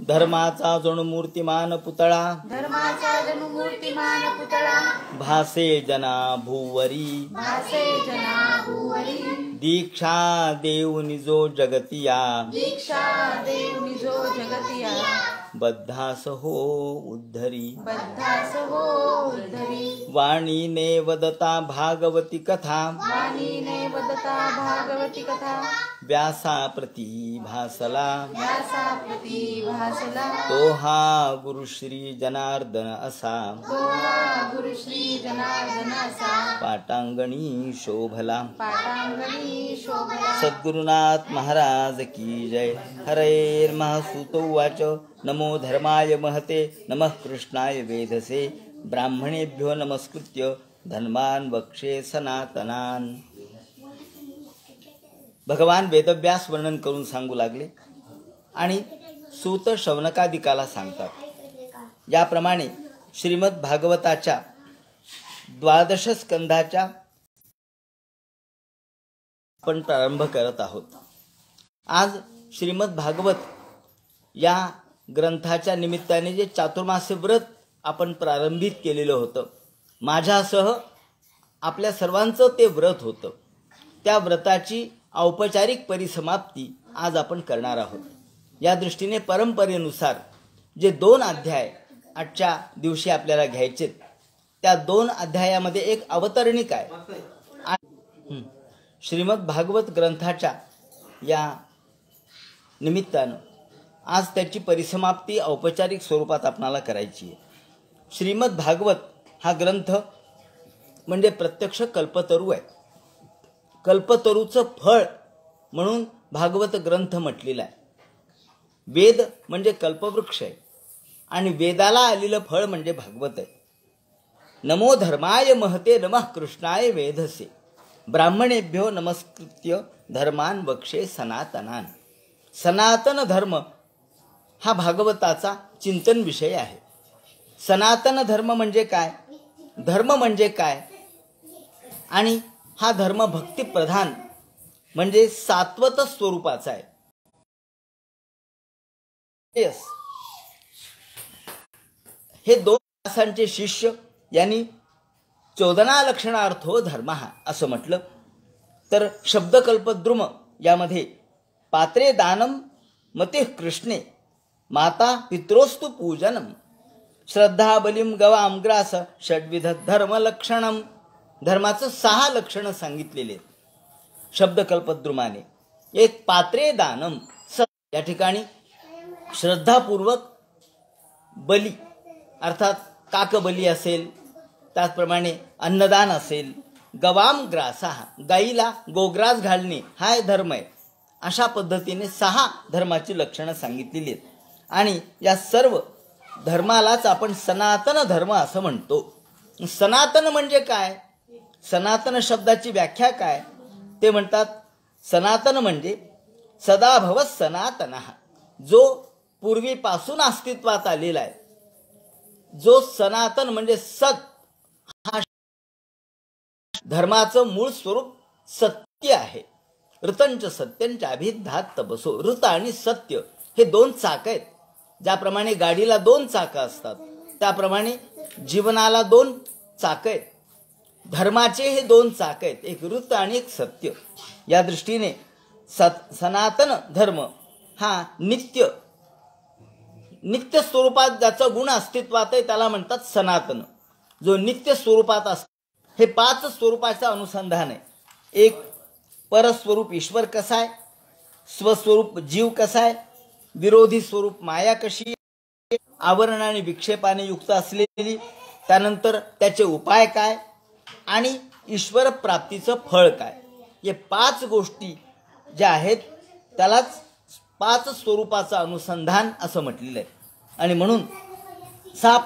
धर्माचा जणू मूर्तिमान पुतळा, धर्माचा जणू मूर्तिमान पुतळा, भासे जना भूवरी, भासे जना भूवरी, दीक्षा देऊनि जो जगतिया, दीक्षा देऊनि जो जगतिया, बद्धास हो उद्धरी, बद्धास हो उद्धरी, वाणीने वदता भागवती कथा, वाणीने वदता भागवती कथा, व्यासा प्रती भासला, व्यासा प्रती भासला, तो हा गुरु श्री जनार्दन असा, तो हा गुरु श्री जनार्दन असा, पाटांगणी शोभला, पाटांगणी शोभला. सद्गुरुनाथ महाराज की जय. हरेर् महासुत उवाच नमो धर्माय महते नमः कृष्णाय वेधसे, ब्राह्मणेभ्यो नमस्कृत्य धर्मान् वक्षे सनातनान्. भगवान वेदव्यास वर्णन करून सांगू लागले आणि सूत शौनकादिकाला सांगतात. याप्रमाणे श्रीमद भागवताच्या 12 स्कंधाच्या आपण प्रारंभ करत आहोत. आज श्रीमद भागवत या ग्रंथाच्या निमित्ताने जे चातुर्मास्य व्रत आपण प्रारंभित केलेलं होतं, माझ्यासह आपल्या सर्वांचं ते व्रत होतं. त्या व्रताची औपचारिक परिसमाप्ती आज आपण करणार आहोत. या दृष्टीने परंपरेनुसार जे 2 अध्याय आजच्या दिवशी आपल्याला घ्यायचे, त्या 2 अध्यायामध्ये एक अवतरणिक आहे. श्रीमद भागवत ग्रंथाच्या या निमित्तानं आज त्याची परिसमाप्ती औपचारिक स्वरूपात आपणाला करायची आहे. श्रीमद भागवत हा ग्रंथ म्हणजे प्रत्यक्ष कल्पतरू आहे. कल्पतरूचं फळ म्हणून भागवत ग्रंथ म्हटलेला आहे. वेद म्हणजे कल्पवृक्ष आहे आणि वेदाला आलेलं फळ म्हणजे भागवत आहे. नमो धर्माय महते नमः कृष्णाय वेधसे, ब्राह्मणेभ्यो नमस्कृत्य धर्मान् वक्षे सनातनान्. सनातन धर्म हा भागवताचा चिंतन विषय आहे. सनातन धर्म म्हणजे काय, धर्म म्हणजे काय, आणि हा धर्म भक्तिप्रधान म्हणजे सात्वत स्वरूपाचा आहे. हे 2 व्यासांचे शिष्य यांनी 14 लक्षणार्थो धर्म असं म्हटलं. तर शब्दकल्पद्रुम यामध्ये पात्रे दानम मते कृष्णे माता पित्रोस्तु पूजनम श्रद्धा बलिम गवाम ग्रास षड्विध धर्म लक्षणम. धर्माचं 6 लक्षणं सांगितलेले शब्दकल्पद्रुमाने. एक पात्रे दानम, या ठिकाणी श्रद्धापूर्वक बली अर्थात काकबली असेल, त्याचप्रमाणे अन्नदान असेल, गवाम ग्रासा गाईला गोग्रास घालणे हा धर्म आहे. अशा पद्धतीने 6 धर्माची लक्षणं सांगितलेली आहेत. आणि या सर्व धर्मालाच आपण सनातन धर्म असं म्हणतो. सनातन म्हणजे काय, सनातन शब्दाची व्याख्या काय, ते म्हणतात सनातन म्हणजे सदाभव सनातन, जो पूर्वीपासून अस्तित्वात आलेला आहे. जो सनातन म्हणजे सत, हा धर्माचं मूळ स्वरूप सत्य आहे. ऋतंच सत्यंच अभिधात तपसो. ऋत आणि सत्य हे 2 चाक आहेत. ज्याप्रमाणे गाडीला 2 चाकं असतात, त्याप्रमाणे जीवनाला 2 चाकं आहेत. धर्माचे हे 2 चाक आहेत, एक ऋत आणि एक सत्य. या दृष्टीने सनातन धर्म हा नित्य स्वरूपात ज्याचा गुण अस्तित्वात आहे त्याला म्हणतात सनातन. जो नित्य स्वरूपात असतो, हे 5 स्वरूपाचं अनुसंधान आहे. एक परस्वरूप ईश्वर कसा आहे, स्वस्वरूप जीव कसा आहे, विरोधी स्वरूप माया कशी, आवरण आणि विक्षेपाने युक्त असलेली, त्यानंतर त्याचे उपाय काय, आणि ईश्वर प्राप्तीचं फळ काय. हे 5 गोष्टी ज्या आहेत त्यालाच 5 स्वरूपाचं अनुसंधान असं म्हटलेलं आहे. आणि म्हणून सा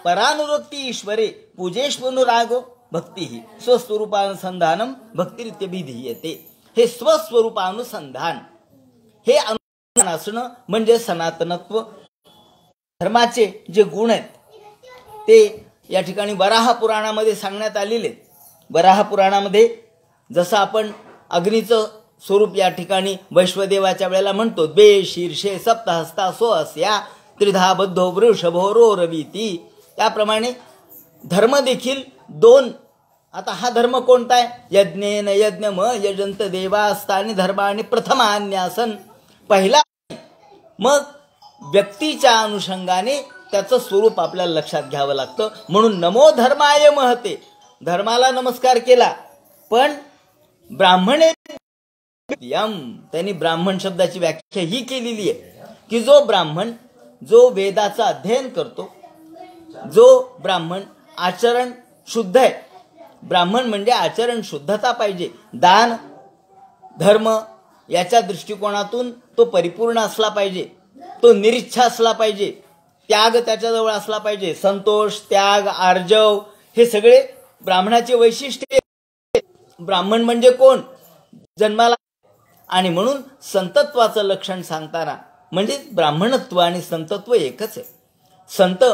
परानुरक्ती ईश्वरे पूजेष्वनुरागो भक्ती ही स्वस्वरूपानुसंधानम भक्तिरित्यभिधीयते. हे स्वस्वरूपानुसंधान हे अनुसंधान असणं म्हणजे सनातनत्व. धर्माचे जे गुण आहेत ते या ठिकाणी वराह पुराणामध्ये सांगण्यात आलेले. वराह पुराणामध्ये जसं आपण अग्नीचं स्वरूप या ठिकाणी वैश्वदेवाच्या वेळेला म्हणतो, द्वे शीर्षे सप्तहस्ता सो अस्या त्रिधा बद्धो वृषभो रो रवीती. त्याप्रमाणे धर्म देखील दोन. आता हा धर्म कोणता आहे? यज्ञेन यज्ञम यजंत देवास्तानी धर्मानी प्रथमान्यासन. पहिला. मग व्यक्तीच्या अनुषंगाने त्याचं स्वरूप आपल्याला लक्षात घ्यावं लागतं. म्हणून नमो धर्माय महते, धर्माला नमस्कार केला. पण ब्राह्मणे त्यांनी ब्राह्मण शब्दाची व्याख्या ही केलेली आहे की जो ब्राह्मण जो वेदाचं अध्ययन करतो, जो ब्राह्मण आचरण शुद्ध आहे. ब्राह्मण म्हणजे आचरण शुद्धता पाहिजे. दान धर्म याच्या दृष्टिकोनातून तो परिपूर्ण असला पाहिजे. तो निरीच्छा असला पाहिजे. त्याग त्याच्याजवळ असला पाहिजे. संतोष, त्याग, आर्जव हे सगळे ब्राह्मणाचे वैशिष्ट्य. ब्राह्मण म्हणजे कोण? जन्माला. आणि म्हणून संतत्वाचं लक्षण सांगताना म्हणजे ब्राह्मणत्व आणि संतत्व एकच आहे. संत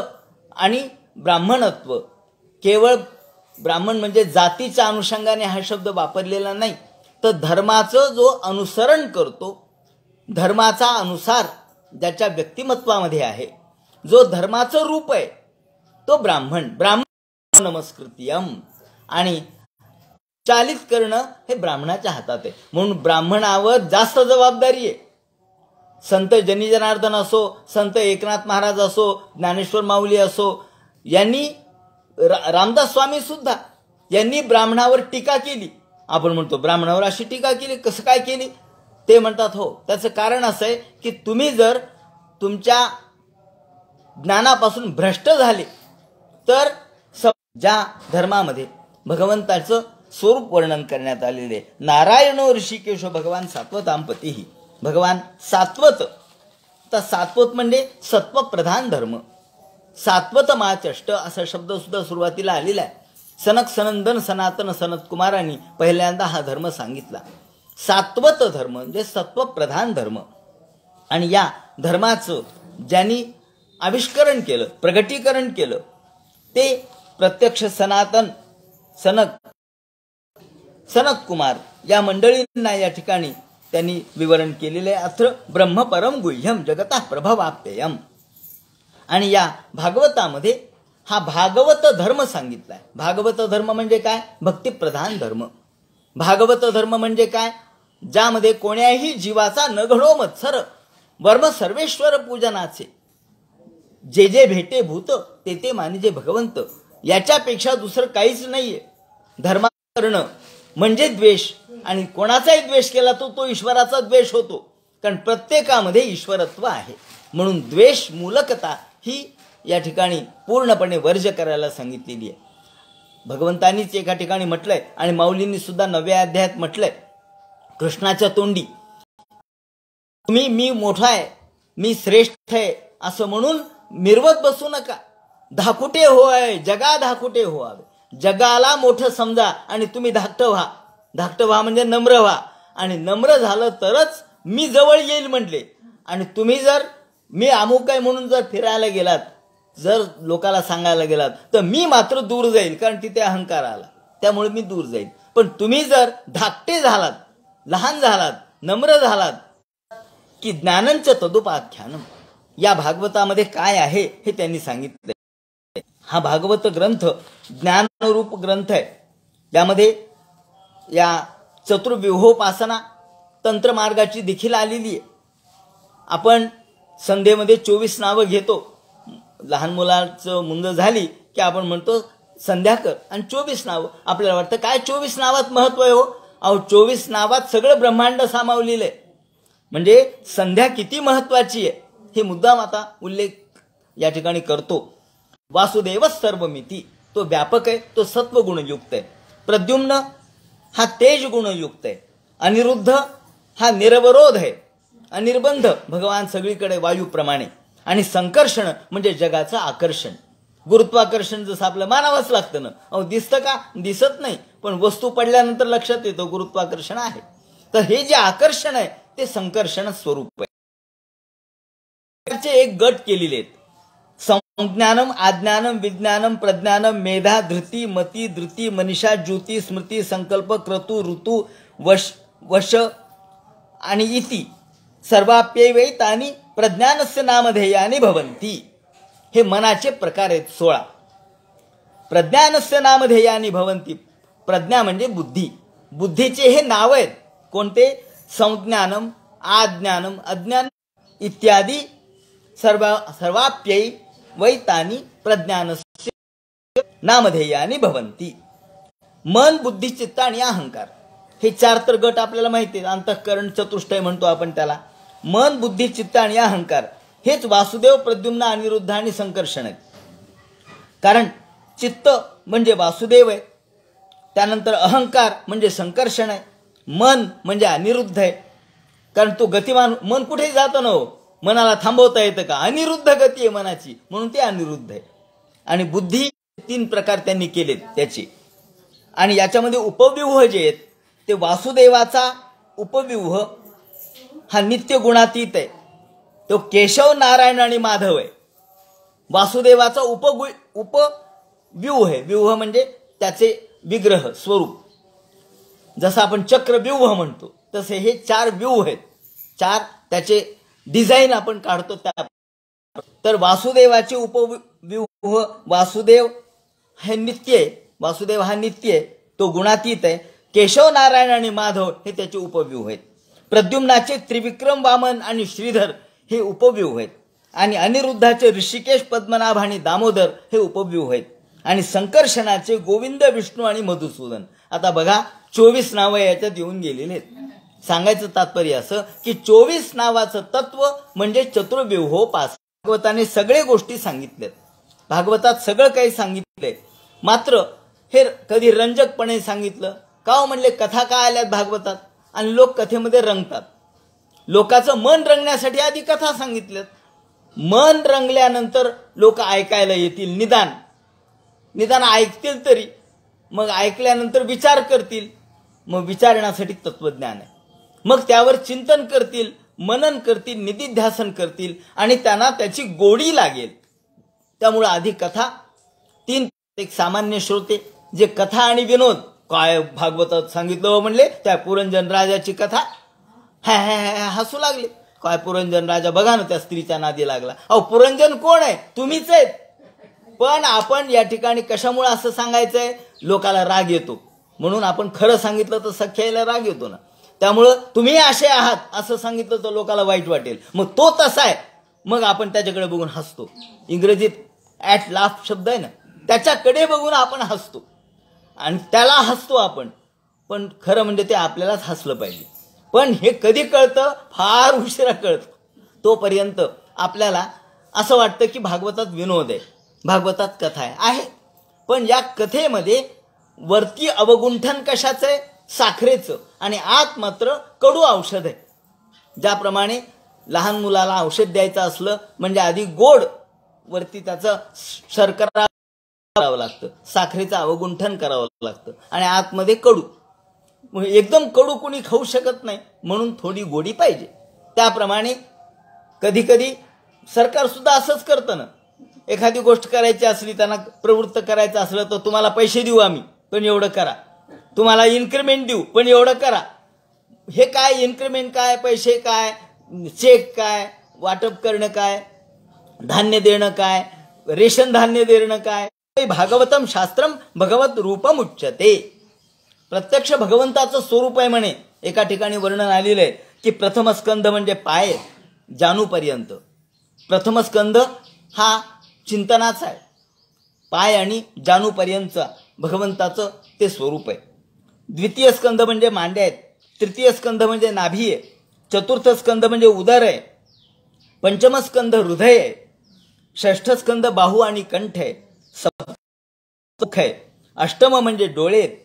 आणि ब्राह्मणत्व केवळ ब्राह्मण म्हणजे जातीच्या अनुषंगाने हा शब्द वापरलेला नाही, तर धर्माचं जो अनुसरण करतो, धर्माचा अनुसार ज्याच्या व्यक्तिमत्वामध्ये आहे, जो धर्माचं रूप आहे तो ब्राह्मण. ब्राह्मण नमस्कृत्यम. आणि चालित करणं हे ब्राह्मणाच्या हातात आहे. म्हणून ब्राह्मणावर जास्त जबाबदारी आहे. संत जनी जनार्दन असो, संत एकनाथ महाराज असो, ज्ञानेश्वर माऊली असो, यांनी रामदास स्वामी सुद्धा यांनी ब्राह्मणावर टीका केली. आपण म्हणतो ब्राह्मणावर अशी टीका केली, कसं काय केली? ते म्हणतात हो, त्याचं कारण असं आहे की तुम्ही जर तुमच्या ज्ञानापासून भ्रष्ट झाले तर ज्या धर्मामध्ये भगवंताचं स्वरूप वर्णन करण्यात आलेले, नारायणो ऋषिकेशो भगवान सात्वतांपतीही, भगवान सात्वत. तर सात्वत म्हणजे सत्वप्रधान धर्म. सात्वत माचष्ट असा शब्द सुद्धा सुरुवातीला आलेला आहे. सनक सनंदन सनातन सनत कुमारांनी पहिल्यांदा हा धर्म सांगितला. सात्वत धर्म म्हणजे सत्वप्रधान धर्म. आणि या धर्माचं ज्यांनी आविष्करण केलं, प्रगटीकरण केलं, ते प्रत्यक्ष सनातन सनत कुमार या मंडळींना या ठिकाणी त्यांनी विवरण केलेले आहे. अत्र ब्रह्म परम गुह्यम जगता प्रभवाप्ययम. आणि या भागवतामध्ये हा भागवत धर्म सांगितलाय. भागवत धर्म म्हणजे काय? भक्तिप्रधान धर्म. भागवत धर्म म्हणजे काय? ज्यामध्ये कोण्याही जीवाचा न घडो मत्सर, वर्म सर्वेश्वर पूजनाचे, जे जे भेटे भूत ते ते मानिजे भगवंत. याच्यापेक्षा दुसरं काहीच नाहीये. धर्माचरण म्हणजे द्वेष. आणि कोणाचाही द्वेष केला तो ईश्वराचा द्वेष होतो. कारण प्रत्येकामध्ये ईश्वरत्व आहे. म्हणून द्वेष मूलकता ही या ठिकाणी पूर्णपणे वर्ज करायला सांगितलेली आहे. भगवंतांनीच एका ठिकाणी म्हटलंय आणि माऊलींनी सुद्धा 9व्या अध्यायात म्हटलंय, कृष्णाच्या तोंडी, तुम्ही मी मोठा आहे, मी श्रेष्ठ आहे असं म्हणून मिरवत बसू नका. धाकुटे होय जगा धाकुटे व्हावे. जगाला मोठं समजा आणि तुम्ही धाकट व्हा. धाकट व्हा म्हणजे नम्र व्हा. आणि नम्र झालं तरच मी जवळ येईल म्हटले. आणि तुम्ही जर मी अमुक आहे म्हणून जर फिरायला गेलात, जर लोकाला सांगायला गेलात, तर मी मात्र दूर जाईल. कारण तिथे अहंकार आला, त्यामुळे मी दूर जाईल. पण तुम्ही जर धाकटे झालात, लहान झालात, नम्र झालात की ज्ञानंच तदुपाख्यानम. या भागवतामध्ये काय आहे हे त्यांनी सांगितले. हा भागवत ग्रंथ ज्ञानरूप ग्रंथ आहे. यामध्ये या चतुर्व्यूहोपासना तंत्रमार्गाची देखील आलेली आहे. आपण संध्येमध्ये 24 नावं घेतो. लहान मुलाचं मुंज झाली की आपण म्हणतो संध्या कर आणि 24 नावं. आपल्याला वाटतं काय 24 नावात महत्व आहे हो? अहो 24 नावात सगळं ब्रह्मांड सामावलेलं आहे. म्हणजे संध्या किती महत्वाची आहे हे मुद्दाम आता उल्लेख या ठिकाणी करतो. वासुदेव सर्वमिती, तो व्यापक आहे, तो सत्वगुणयुक्त आहे. प्रद्युम्न हा तेज गुणयुक्त आहे. अनिरुद्ध हा निरवरोध आहे. अनिर्बंध भगवान सगळीकडे वायूप्रमाणे. आणि संकर्षण म्हणजे जगाचं आकर्षण. गुरुत्वाकर्षण जसं आपलं मानावंच लागतं ना. अहो दिसतं का? दिसत नाही, पण वस्तू पडल्यानंतर लक्षात येतं गुरुत्वाकर्षण आहे. तर हे जे आकर्षण आहे ते संकर्षण स्वरूप आहे. एक गट केलेले आहेत. संज्ञानम, आज्ञानम, विज्ञानम, प्रज्ञानम, मेधा, धृती, मती, धृती, मनीषा, ज्योती, स्मृती, संकल्प, क्रतू, ऋतू, वश आणि इति सर्वाप्यैवैतानि प्रज्ञानस्य नामधेयानि भवन्ति. हे मनाचे प्रकार आहेत 16. प्रज्ञानस्य नामधेयानि भवन्ति. प्रज्ञा म्हणजे बुद्धी. बुद्धीचे हे नाव आहेत. कोणते? संज्ञानम, आज्ञानम, अज्ञान इत्यादी सर्वाप्यैवैतानि प्रज्ञानस्य नामधेयानि भवन्ति. मन, बुद्धी, चित्त आणि अहंकार हे 4 तर गट आपल्याला माहिती आहेत. अंतःकरण चतुष्टय म्हणतो आपण त्याला. मन, बुद्धी, चित्त आणि अहंकार हेच वासुदेव, प्रद्युम्न, अनिरुद्ध आणि संकर्षण आहेत. कारण चित्त म्हणजे वासुदेव आहे, त्यानंतर अहंकार म्हणजे संकर्षण आहे, मन म्हणजे अनिरुद्ध आहे. कारण तो गतिमान, मन कुठेही जातो ना हो, मनाला थांबवता येतं का? अनिरुद्ध गती आहे मनाची, म्हणून ते अनिरुद्ध आहे. आणि बुद्धी 3 प्रकार त्यांनी केलेत त्याचे. आणि याच्यामध्ये उपव्यूह जे आहेत ते वासुदेवाचा उपव्यूह हा नित्य गुणातीत आहे. तो केशव, नारायण आणि माधव आहे. वासुदेवाचा उपव्यूह आहे. व्यूह म्हणजे त्याचे विग्रह, स्वरूप. जसं आपण चक्रव्यूह म्हणतो तसे हे 4 व्यूह आहेत. 4 त्याचे डिझाईन आपण काढतो त्या. तर वासुदेवाचे उपव्यूह, वासुदेव हे नित्य आहे. वासुदेव हा नित्य आहे, तो गुणातीत आहे. केशव, नारायण आणि माधव हे त्याचे उपव्यूह आहेत. प्रद्युम्नाचे त्रिविक्रम, वामन आणि श्रीधर हे उपव्यूह आहेत. आणि अनिरुद्धाचे ऋषिकेश, पद्मनाभ आणि दामोदर हे उपव्यूह आहेत. आणि संकर्षणाचे गोविंद, विष्णू आणि मधुसूदन. आता बघा 24 नावं याच्यात येऊन गेलेली आहेत. सांगायचं तात्पर्य असं की 24 नावाचं तत्व म्हणजे चतुर्व्यूहोपासना. भागवताने सगळे गोष्टी सांगितल्यात. भागवतात सगळं काही सांगितलंय. मात्र हे कधी रंजकपणे सांगितलं का हो? म्हणले कथा का आल्यात भागवतात आणि लोक कथेमध्ये रंगतात. लोकांचं मन रंगण्यासाठी आधी कथा सांगितल्यात. मन रंगल्यानंतर लोक ऐकायला येतील. निदान ऐकतील तरी. मग ऐकल्यानंतर विचार करतील. मग विचारण्यासाठी तत्वज्ञान आहे. मग त्यावर चिंतन करतील, मनन करतील, निधिध्यासन करतील आणि त्यांना त्याची गोडी लागेल. त्यामुळे आधी कथा. 3 एक सामान्य श्रोते जे कथा आणि विनोद काय भागवतात सांगितलं म्हणले, त्या पुरंजन राजाची कथा हसू लागले. काय पुरंजन राजा, बघा ना त्या स्त्रीच्या नादी लागला. अहो पुरंजन कोण आहे? तुम्हीच आहेत. पण आपण या ठिकाणी कशामुळे असं सांगायचंय? लोकाला राग येतो म्हणून आपण खरं सांगितलं तर सख्याला राग येतो ना. त्यामुळं तुम्ही असे आहात असं सांगितलं तर लोकाला वाईट वाटेल. मग तो तसा आहे, मग आपण त्याच्याकडे बघून हसतो. इंग्रजीत ॲट लाफ शब्द आहे ना, त्याच्याकडे बघून आपण हसतो आणि त्याला हसतो आपण. पण खरं म्हणजे ते आपल्यालाच हसलं पाहिजे. पण हे कधी कळतं? फार उशिरा कळतं. तोपर्यंत आपल्याला असं वाटतं की भागवतात विनोद आहे, भागवतात कथा आहे. पण या कथेमध्ये वरती अवगुंठन कशाचं आहे? साखरेचं. आणि आत मात्र कडू औषध आहे. ज्याप्रमाणे लहान मुलाला औषध द्यायचं असलं म्हणजे आधी गोड, वरती त्याचं शर्करा करावं लागतं, साखरेचं अवगुंठन करावं लागतं आणि आतमध्ये कडू. एकदम कडू कोणी खाऊ शकत नाही, म्हणून थोडी गोडी पाहिजे. त्याप्रमाणे कधी कधी सरकार सुद्धा असंच करतं ना. एखादी गोष्ट करायची असली, त्यांना प्रवृत्त करायचं असलं तर तुम्हाला पैसे देऊ आम्ही, पण एवढं करा. तुम्हाला इन्क्रिमेंट देऊ, पण एवढं करा. हे काय इन्क्रिमेंट काय, पैसे काय, चेक काय, वाटप करणं काय, धान्य देणं काय, रेशन धान्य देणं काय. भागवतम शास्त्रम भगवत रूपम उच्यते. प्रत्यक्ष भगवंताचं स्वरूप आहे म्हणे. एका ठिकाणी वर्णन आलेलं आहे की प्रथम स्कंध म्हणजे पाय जानूपर्यंत. प्रथम स्कंध हा चिंतनाचा आहे. पाय आणि जानूपर्यंतचा भगवंताचं ते स्वरूप आहे. द्वितीय स्कंध म्हणजे मांड्या आहेत. तृतीय स्कंध म्हणजे नाभी आहे. चतुर्थ स्कंध म्हणजे उदर आहे. पंचम स्कंध हृदय आहे. षष्ठ स्कंध बाहू आणि कंठ आहे. सप्तम आहे. अष्टम म्हणजे डोळे आहेत.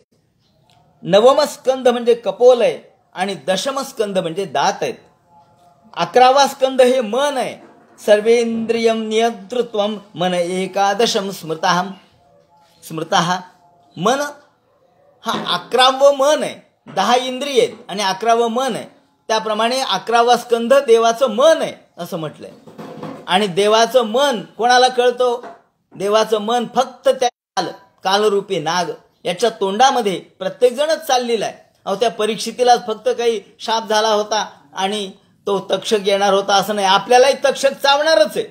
नवम स्कंध म्हणजे कपोल आहे आणि दशम स्कंध म्हणजे दात आहेत. 11वा स्कंध हे मन आहे. सर्वेंद्रियम नियंतृत्वम मन एकादशम स्मृतः. मन हा 11वं मन आहे. 10 इंद्रिय आहेत आणि 11वं मन आहे. त्याप्रमाणे 11वा स्कंध देवाचं मन आहे असं म्हटलंय. आणि देवाचं मन कोणाला कळतं? देवाचं मन फक्त त्या कालरूपी नाग याच्या तोंडामध्ये प्रत्येक जणच चाललेला आहे. अहो त्या परीक्षितीला फक्त काही शाप झाला होता, आणि तो तक्षक येणार होता असं नाही. आपल्यालाही तक्षक चावणारच आहे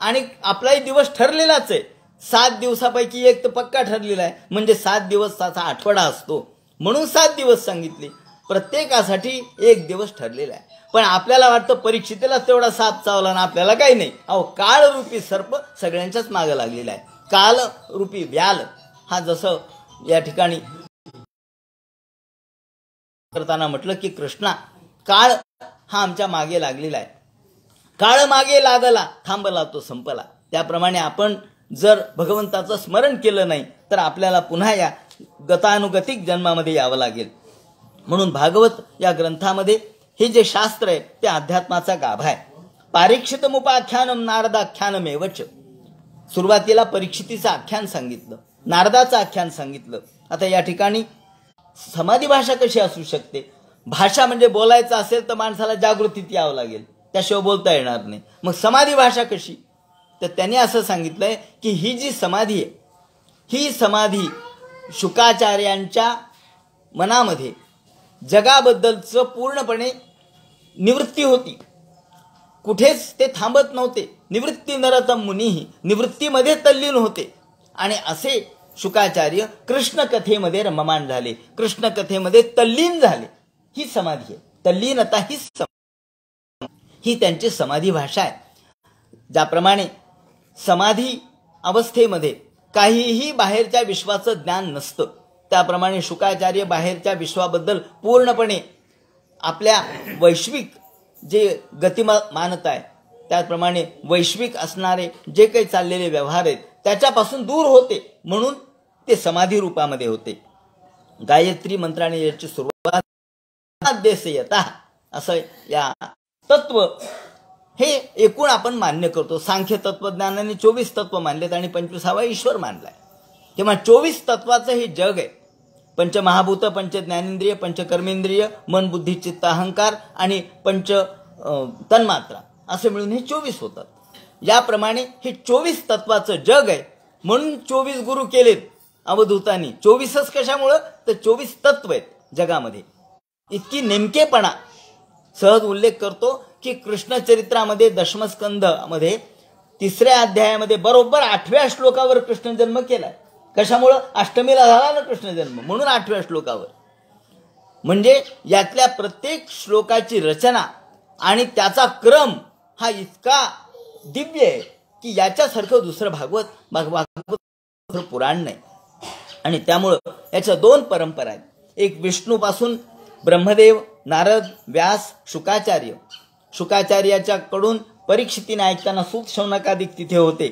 आणि आपलाही दिवस ठरलेलाच आहे. 7 दिवसापैकी एक तर पक्का ठरलेला आहे, म्हणजे 7 दिवसाचा आठवडा असतो म्हणून 7 दिवस सांगितले. प्रत्येकासाठी एक दिवस ठरलेला आहे. पण आपल्याला वाटतं परीक्षितेला तेवढा साप चावला ना आपल्याला काही नाही. अहो, काळरूपी सर्प सगळ्यांच्याच मागे लागलेला आहे. कालरूपी व्याल हा जसं या ठिकाणी करताना म्हटलं की कृष्णा काळ हा आमच्या मागे लागलेला आहे. काळ मागे लागला थांबला तो संपला. त्याप्रमाणे आपण जर भगवंताचं स्मरण केलं नाही तर आपल्याला पुन्हा या गतानुगतिक जन्मामध्ये यावं लागेल. म्हणून भागवत या ग्रंथामध्ये हे जे शास्त्र आहे ते अध्यात्माचा गाभा आहे. पारीक्षितमुपाख्यानम नारदाख्यानमेवच. सुरुवातीला परीक्षितीचं आख्यान सांगितलं, नारदाचं आख्यान सांगितलं. आता या ठिकाणी समाधी भाषा कशी असू शकते? भाषा म्हणजे बोलायचं असेल तर माणसाला जागृतीत यावं लागेल, त्याशिवाय बोलता येणार नाही. मग समाधी भाषा कशी? तर त्याने असं सांगितलंय की ही जी समाधी आहे ही समाधी शुकाचार्यांच्या मनामध्ये जगाबद्दलचं पूर्णपणे निवृत्ती होती. कुठेच ते थांबत नव्हते. निवृत्ती नरतम मुनीही, निवृत्तीमध्ये तल्लीन होते. आणि असे शुकाचार्य कृष्ण कथेमध्ये रममाण झाले, कृष्ण कथेमध्ये तल्लीन झाले. ही समाधी आहे. तल्लीनता ही त्यांची समाधी भाषा आहे. ज्याप्रमाणे समाधी अवस्थेमध्ये काहीही बाहेरच्या विश्वाचं ज्ञान नसतं, त्याप्रमाणे शुकाचार्य बाहेरच्या विश्वाबद्दल पूर्णपणे आपल्या वैश्विक जे गतिमानता आहे त्याप्रमाणे वैश्विक असणारे जे काही चाललेले व्यवहार आहेत त्याच्यापासून दूर होते, म्हणून ते समाधी रूपामध्ये होते. गायत्री मंत्राने याची सुरुवात देशयता असं या तत्व हे एकूण आपण मान्य करतो. सांख्य तत्वज्ञानाने 24 तत्व मानलेत आणि 25वा ईश्वर मानलाय. तेव्हा 24 तत्वाचं हे जग आहे. पंचमहाभूत, पंच ज्ञानेंद्रिय, पंचकर्मेंद्रिय, मन बुद्धी चित्त अहंकार आणि पंच तन्मात्रा असे मिळून हे 24 होतात. याप्रमाणे हे 24 तत्वाचं जग आहे. म्हणून 24 गुरु केलेत अवधूतांनी. 24च कशामुळं? तर 24 तत्व आहेत जगामध्ये. इतकी नेमकेपणा सहज उल्लेख करतो की कृष्ण चरित्रामध्ये दशमस्कंधमध्ये 3ऱ्या अध्यायामध्ये बरोबर 8व्या श्लोकावर कृष्ण जन्म केलाय. कशामुळं? अष्टमीला झाला ना कृष्ण जन्म, म्हणून 8व्या श्लोकावर. म्हणजे यातल्या प्रत्येक श्लोकाची रचना आणि त्याचा क्रम हा इतका दिव्य आहे की याच्यासारखं दुसरं भागवत पुराण नाही. आणि त्यामुळं याच्या 2 परंपरा आहेत. एक विष्णूपासून ब्रह्मदेव, नारद, व्यास, शुकाचार्य. शुकाचार्याच्याकडून परीक्षितीने ऐकताना सूत शौनकादिक तिथे होते.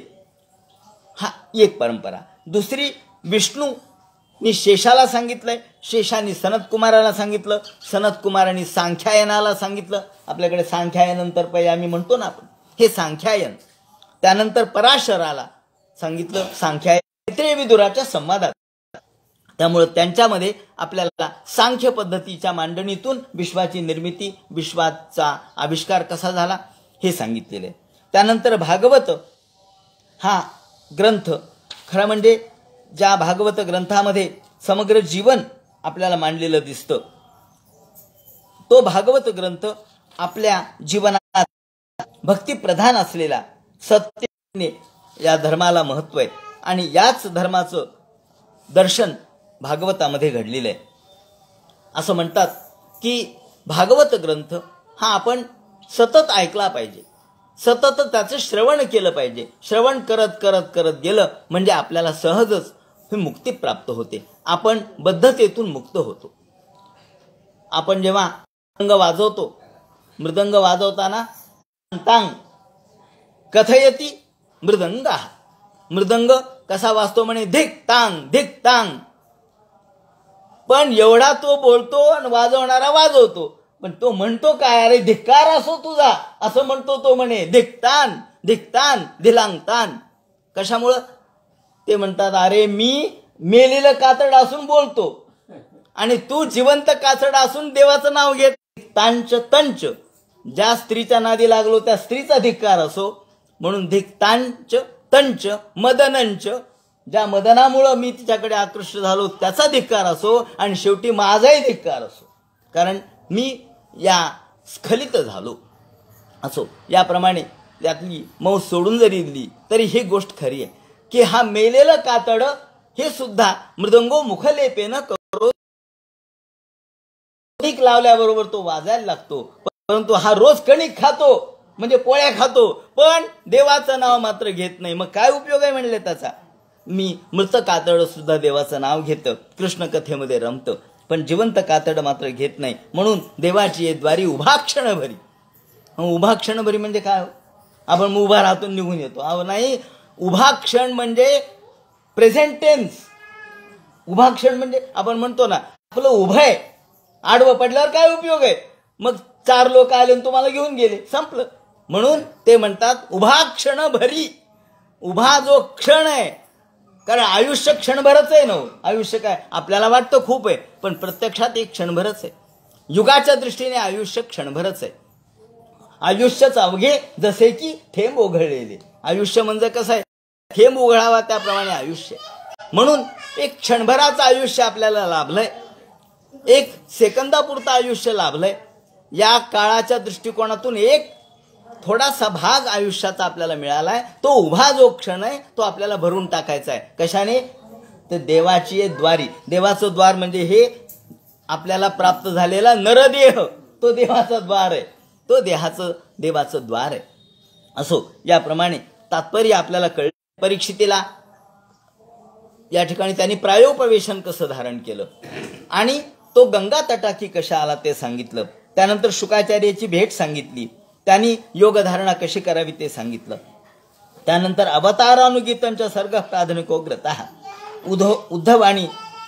हा एक परंपरा. दुसरी विष्णूनी शेषाला सांगितलंय, शेषाने सनत कुमाराला सांगितलं, सनत कुमारांनी सांख्यायनाला सांगितलं. आपल्याकडे सांख्यायनंतर पहिले आम्ही म्हणतो ना आपण, हे सांख्यायन. त्यानंतर पराशराला सांगितलं सांख्यायन विदुराच्या संवादात. त्यामुळे त्यांच्यामध्ये आपल्याला सांख्य पद्धतीच्या मांडणीतून विश्वाची निर्मिती, विश्वाचा आविष्कार कसा झाला हे सांगितलेले. त्यानंतर भागवत हा ग्रंथ खरं म्हणजे ज्या भागवत ग्रंथामध्ये समग्र जीवन आपल्याला मांडलेलं दिसतं, तो भागवत ग्रंथ आपल्या जीवनात भक्तिप्रधान असलेला, सत्याने या धर्माला महत्व आहे आणि याच धर्माचं दर्शन भागवतामध्ये घडलेलं आहे. असं म्हणतात की भागवत ग्रंथ हा आपण सतत ऐकला पाहिजे, सतत त्याचं श्रवण केलं पाहिजे. श्रवण करत करत करत गेलं म्हणजे आपल्याला सहजच ही मुक्ती प्राप्त होते. आपण बद्धतेतून मुक्त होतो. आपण जेव्हा मृदंग वाजवतो, मृदंग वाजवताना तांग कथयती मृदंग. मृदंग कसा वाजतो म्हणे धिक तांग धिक तांग. पण एवढा तो बोलतो आणि वाजवणारा वाजवतो, पण तो म्हणतो काय? अरे धिक्कार असो तुझा, असं म्हणतो तो. म्हणे धिकतान धिकतान धिलांगतान. कशामुळं? ते म्हणतात अरे मी मेलेलं कातड असून बोलतो आणि तू जिवंत कातड असून देवाचं नाव घेत. तांच तंच, ज्या स्त्रीच्या नादी लागलो त्या स्त्रीचा धिक्कार असो, म्हणून धिकतांच तंच मदनंच, ज्या मदनामुळं मी तिच्याकडे आकृष्ट झालो त्याचा धिक्कार असो आणि शेवटी माझाही धिक्कार असो. कारण मी या स्खलित झालो. असो, याप्रमाणे त्यातली मौज सोडून जरी दिली तरी ही गोष्ट खरी आहे की हा मेलेलं कातड हे सुद्धा मृदंगो मुखलेपेन करो कणिक लावल्याबरोबर तो वाजायला लागतो. परंतु हा रोज कणिक खातो म्हणजे पोळ्या खातो, पण देवाचं नाव मात्र घेत नाही. मग काय उपयोग आहे म्हणले त्याचा? मी मृत कातड सुद्धा देवाचं नाव घेतं, कृष्ण कथेमध्ये रमतं, पण जिवंत कातड मात्र घेत नाही. म्हणून देवाची ये द्वारी उभा क्षण भरी. उभा क्षण भरी म्हणजे काय? आपण उभा राहतून निघून येतो. अहो नाही, उभा क्षण म्हणजे प्रेझेंट टेन्स. उभा क्षण म्हणजे आपण म्हणतो ना आपलं उभं आहे, आडवं पडल्यावर काय उपयोग आहे? मग 4 लोक आले आणि तुम्हाला घेऊन गेले, संपलं. म्हणून ते म्हणतात उभा क्षण भरी. उभा जो क्षण आहे, कारण आयुष्य क्षणभरच आहे ना. आयुष्य काय आपल्याला वाटतं खूप आहे, पण प्रत्यक्षात एक क्षणभरच आहे. युगाच्या दृष्टीने आयुष्य क्षणभरच आहे. आयुष्यच अवघे जसे की थेंब ओघळलेले. आयुष्य म्हणजे कसं आहे? थेंब उघडावा त्याप्रमाणे आयुष्य. म्हणून एक क्षणभराचं आयुष्य आपल्याला लाभलंय, एक सेकंदापुरतं आयुष्य लाभलंय. या काळाच्या दृष्टिकोनातून एक थोडासा भाग आयुष्याचा आपल्याला मिळालाय. तो उभा जो क्षण आहे तो आपल्याला भरून टाकायचा आहे. कशाने? तर देवाची द्वारी. देवाचं द्वार म्हणजे हे आपल्याला प्राप्त झालेला नरदेह, तो देवाचा द्वार आहे, तो देवाचं द्वार आहे. असो, याप्रमाणे तात्पर्य आपल्याला कळलं. परीक्षितीला या ठिकाणी त्यांनी प्रायोपवेशन कसं धारण केलं आणि तो गंगा तटाकी कशा आला ते सांगितलं. त्यानंतर शुकाचार्याची भेट सांगितली, त्यांनी योगधारणा कशी करावी ते सांगितलं. त्यानंतर अवतारानुगीतांच्या सर्ग प्राधानिकोग्रता उद्धव आणि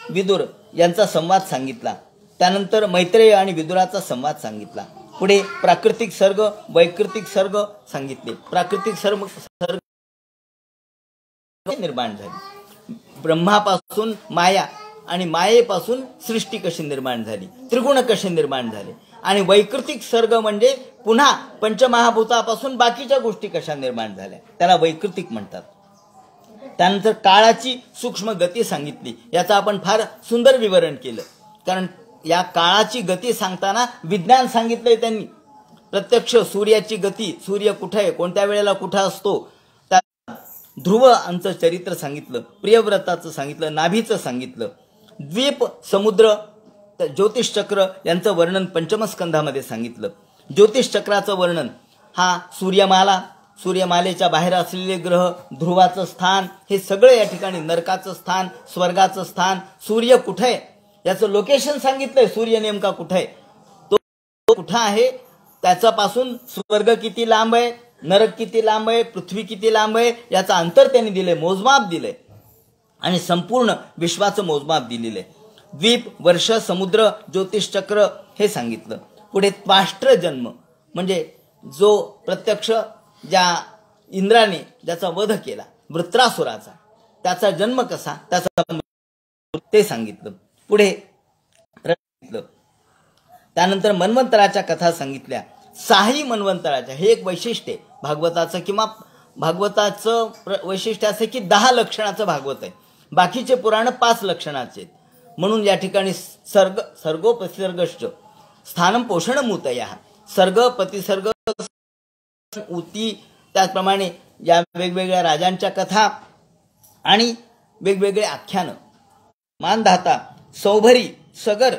विदुर यांचा संवाद सांगितला. त्यानंतर मैत्रेय आणि विदुराचा संवाद सांगितला. पुढे प्राकृतिक सर्ग, वैकृतिक सर्ग सांगितले. प्राकृतिक सर्ग निर्माण झाली, ब्रह्मापासून माया आणि मायेपासून सृष्टी कशी निर्माण झाली, त्रिगुण कसे निर्माण झाले. आणि वैकृतिक सर्ग म्हणजे पुन्हा पंचमहाभूतापासून बाकीच्या गोष्टी कशा निर्माण झाल्या, त्याला वैकृतिक म्हणतात. त्यानंतर काळाची सूक्ष्म गती सांगितली. याचं आपण फार सुंदर विवरण केलं, कारण या काळाची गती सांगताना विज्ञान सांगितलंय त्यांनी. प्रत्यक्ष सूर्याची गती, सूर्य कुठे आहे, कोणत्या वेळेला कुठे असतो, त्या ध्रुवांचं चरित्र सांगितलं, प्रियव्रताचं सांगितलं, नाभीचं सांगितलं. द्वीप, समुद्र, ज्योतिषचक्र यांचं वर्णन पंचमस्कंधामध्ये सांगितलं. ज्योतिषचक्राचं वर्णन हा सूर्यमाला, सूर्यमालेच्या बाहेर असलेले ग्रह, ध्रुवाचं स्थान, हे सगळे या ठिकाणी, नरकाचं स्थान, स्वर्गाचं स्थान, सूर्य कुठे आहे याचं लोकेशन सांगितलंय. सूर्य नेमका कुठे आहे, तो कुठं आहे, त्याच्यापासून स्वर्ग किती लांब आहे, नरक किती लांब आहे, पृथ्वी किती लांब आहे, याचं अंतर त्यांनी दिलंय, मोजमाप दिलंय. आणि संपूर्ण विश्वाचं मोजमाप दिलेलं आहे. द्वीप, वर्ष, समुद्र, ज्योतिषचक्र हे सांगितलं. पुढे त्वाष्ट्र जन्म म्हणजे जो प्रत्यक्ष ज्या इंद्राने ज्याचा वध केला, वृत्रासुराचा, त्याचा जन्म कसा, त्याचा ते सांगितलं. पुढे त्यानंतर मन्वंतराच्या कथा सांगितल्या. 6 मन्वंतराच्या, हे एक वैशिष्ट्य आहे भागवताचं, किंवा भागवताचं वैशिष्ट्य असं की 10 लक्षणाचं भागवत आहे. बाकीचे पुराण 5 लक्षणाचे आहेत. म्हणून या ठिकाणी सर्गोपसर्गश्च स्थानम पोषण मुतया, सर्ग, प्रतिसर्ग, उती, त्याचप्रमाणे या वेगवेगळ्या राजांच्या कथा आणि वेगवेगळे आख्यानं, मानधाता, सौभरी, सगर,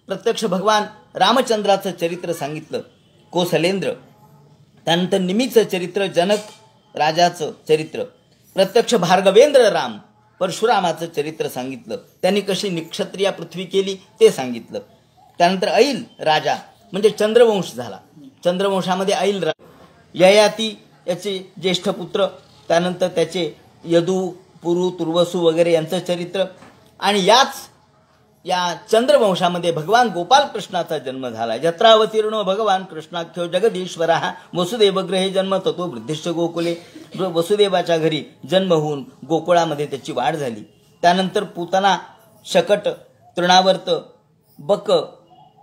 प्रत्यक्ष भगवान रामचंद्राचं चरित्र सांगितलं, कोसलेंद्र. त्यानंतर निमीचं चरित्र, जनक राजाचं चरित्र, प्रत्यक्ष भार्गवेंद्र राम, परशुरामाचं चरित्र सांगितलं, त्यांनी कशी निक्षत्रिया पृथ्वी केली ते सांगितलं. त्यानंतर ऐल राजा म्हणजे चंद्रवंश झाला. चंद्रवंशामध्ये ऐल राजा, ययाती याचे ज्येष्ठ पुत्र, त्यानंतर त्याचे यदू, पुरु, तुर्वसू वगैरे यांचं चरित्र. आणि या चंद्रवंशामध्ये भगवान गोपाल कृष्णाचा जन्म झाला. जत्रावतीर्णो भगवान कृष्णाख्यो जगदीश्वर वसुदेवग्रहे जन्म ततो वृद्धिश्च गोकुले. वसुदेवाच्या घरी जन्म होऊन गोकुळामध्ये त्याची वाढ झाली. त्यानंतर पूतना, शकट, तृणावर्त, बक,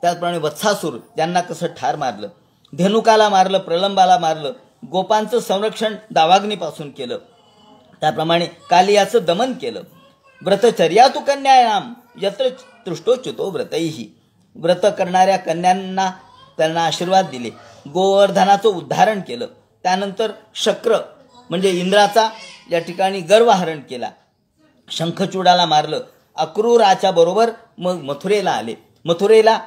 त्याचप्रमाणे वत्सासूर यांना कसं ठार मारलं, धेनुकाला मारलं, प्रलंबाला मारलं, गोपांचं संरक्षण दावाग्नीपासून केलं, त्याप्रमाणे कालियाचं दमन केलं. व्रतचर्या तु कन्यायाम यत्र तृष्टोच्युतो व्रतैही, व्रत करणाऱ्या कन्यांना त्यांना आशीर्वाद दिले, गोवर्धनाचं उद्धारण केलं. त्यानंतर शक्र म्हणजे इंद्राचा या ठिकाणी गर्वहरण केला, शंखचूडाला मारलं. अक्रूराच्या बरोबर मग मथुरेला आले. मथुरेला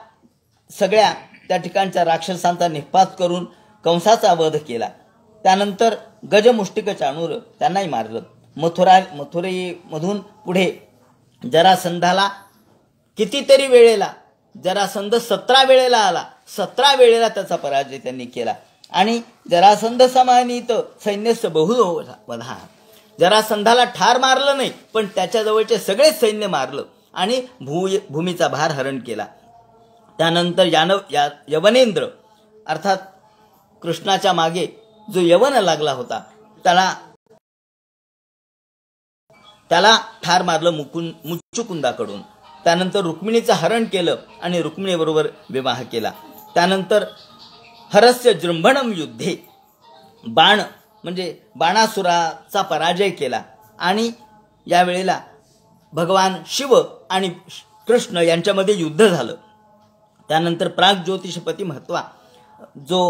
सगळ्या त्या ठिकाणच्या राक्षसांचा निःपात करून कंसाचा वध केला. त्यानंतर गजमुष्टिक चाणूर त्यांनाही मारलं. मथुरेमधून पुढे जरासंधाला कितीतरी वेळेला, जरासंध 17 वेळेला आला, 17 वेळेला त्याचा पराजय त्यांनी केला. आणि जरासंध समानीत सैन्यस्य बहुवधा, जरासंधाला ठार मारलं नाही, पण त्याच्याजवळचे सगळेच सैन्य मारलं आणि भूमीचा भार हरण केला. त्यानंतर यवनेंद्र अर्थात कृष्णाच्या मागे जो यवन लागला होता त्याला ठार मारलं मुच्चुकुंदाकडून. त्यानंतर रुक्मिणीचं हरण केलं आणि रुक्मिणीबरोबर विवाह केला. त्यानंतर हरस्य जृंभणम युद्धे, बाण म्हणजे बाणासुराचा पराजय केला. आणि यावेळेला भगवान शिव आणि कृष्ण यांच्यामध्ये युद्ध झालं. त्यानंतर प्राग्ज्योतिषपती महत्वा जो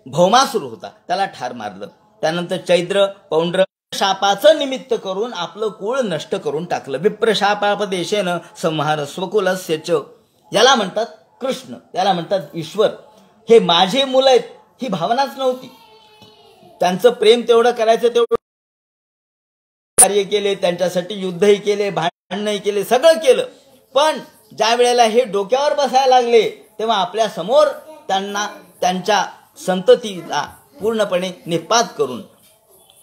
भौमासूर होता त्याला ठार मारलं. त्यानंतर चैद्र पौंड्र शापाचं निमित्त करून आपलं कुळ नष्ट करून टाकलं. विप्रशापापदेशेन संहार स्वकुलस्यच, याला म्हणतात कृष्ण, याला म्हणतात ईश्वर. हे माझे मुलं आहेत ही भावनाच नव्हती. त्यांचं प्रेम तेवढं करायचं तेवढं कार्य केले, त्यांच्यासाठी युद्धही केले, भांडणही केले, सगळं केलं. पण ज्या वेळेला हे डोक्यावर बसायला लागले तेव्हा आपल्या समोर त्यांना त्यांच्या संततीला पूर्णपणे निपात करून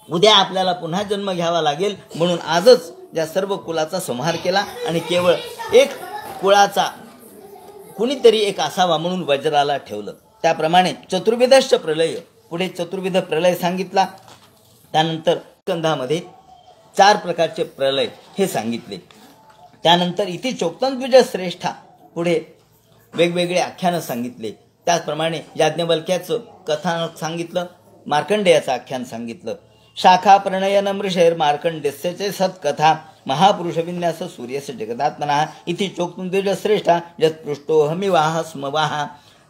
उद्या आपल्याला पुन्हा जन्म घ्यावा लागेल म्हणून आजच या सर्व कुलाचा संहार केला. आणि केवळ एक कुळाचा कुणीतरी एक असावा म्हणून वज्राला ठेवलं. त्याप्रमाणे चतुर्विधश्च प्रलय, पुढे चतुर्विध प्रलय सांगितला. त्यानंतर स्कंधामध्ये 4 प्रकारचे प्रलय हे सांगितले. त्यानंतर इथे चोक्तंद्विज श्रेष्ठा, पुढे वेगवेगळे आख्यानं सांगितले. त्याचप्रमाणे याज्ञवल्क्याचं कथानक सांगितलं, मार्कंडेयाचं आख्यान सांगितलं. शाखा प्रणयन मृषैर मार्कंडेयस्य सत्कथा महापुरुष विन्यास सूर्यस्य जगदात्मना इति चोक्तुंद्विज श्रेष्ठा यत्पृष्टोहमिवाह स्मवाह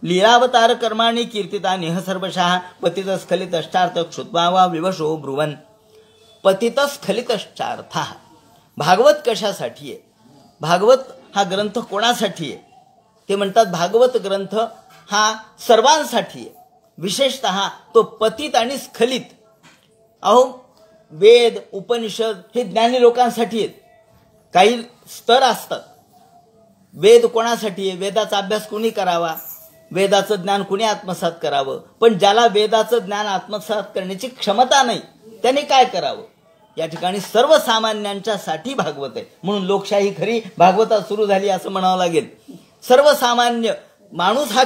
लीलावतार कर्माणि कीर्तितानि सर्वशः पतितस्खलितश्चार्थ क्षुत्वा वा विवशो ब्रुवन्. पतितस्खलितश्चार्थ, भागवत कशासाठी आहे? भागवत हा ग्रंथ कोणासाठी आहे? ते म्हणतात भागवत ग्रंथ हा सर्वांसाठी आहे, विशेषतः तो पतित आणि स्खलित. अहो वेद उपनिषद हे ज्ञानी लोकांसाठी आहेत. काही स्तर असतात. वेद कोणासाठी आहे? वेदाचा अभ्यास कुणी करावा, वेदाचं ज्ञान कुणी आत्मसात करावं. पण ज्याला वेदाचं ज्ञान आत्मसात करण्याची क्षमता नाही त्याने काय करावं? या ठिकाणी सर्वसामान्यांच्यासाठी भागवत आहे. म्हणून लोकशाही खरी भागवतात सुरू झाली असं म्हणावं लागेल. सर्वसामान्य माणूस हा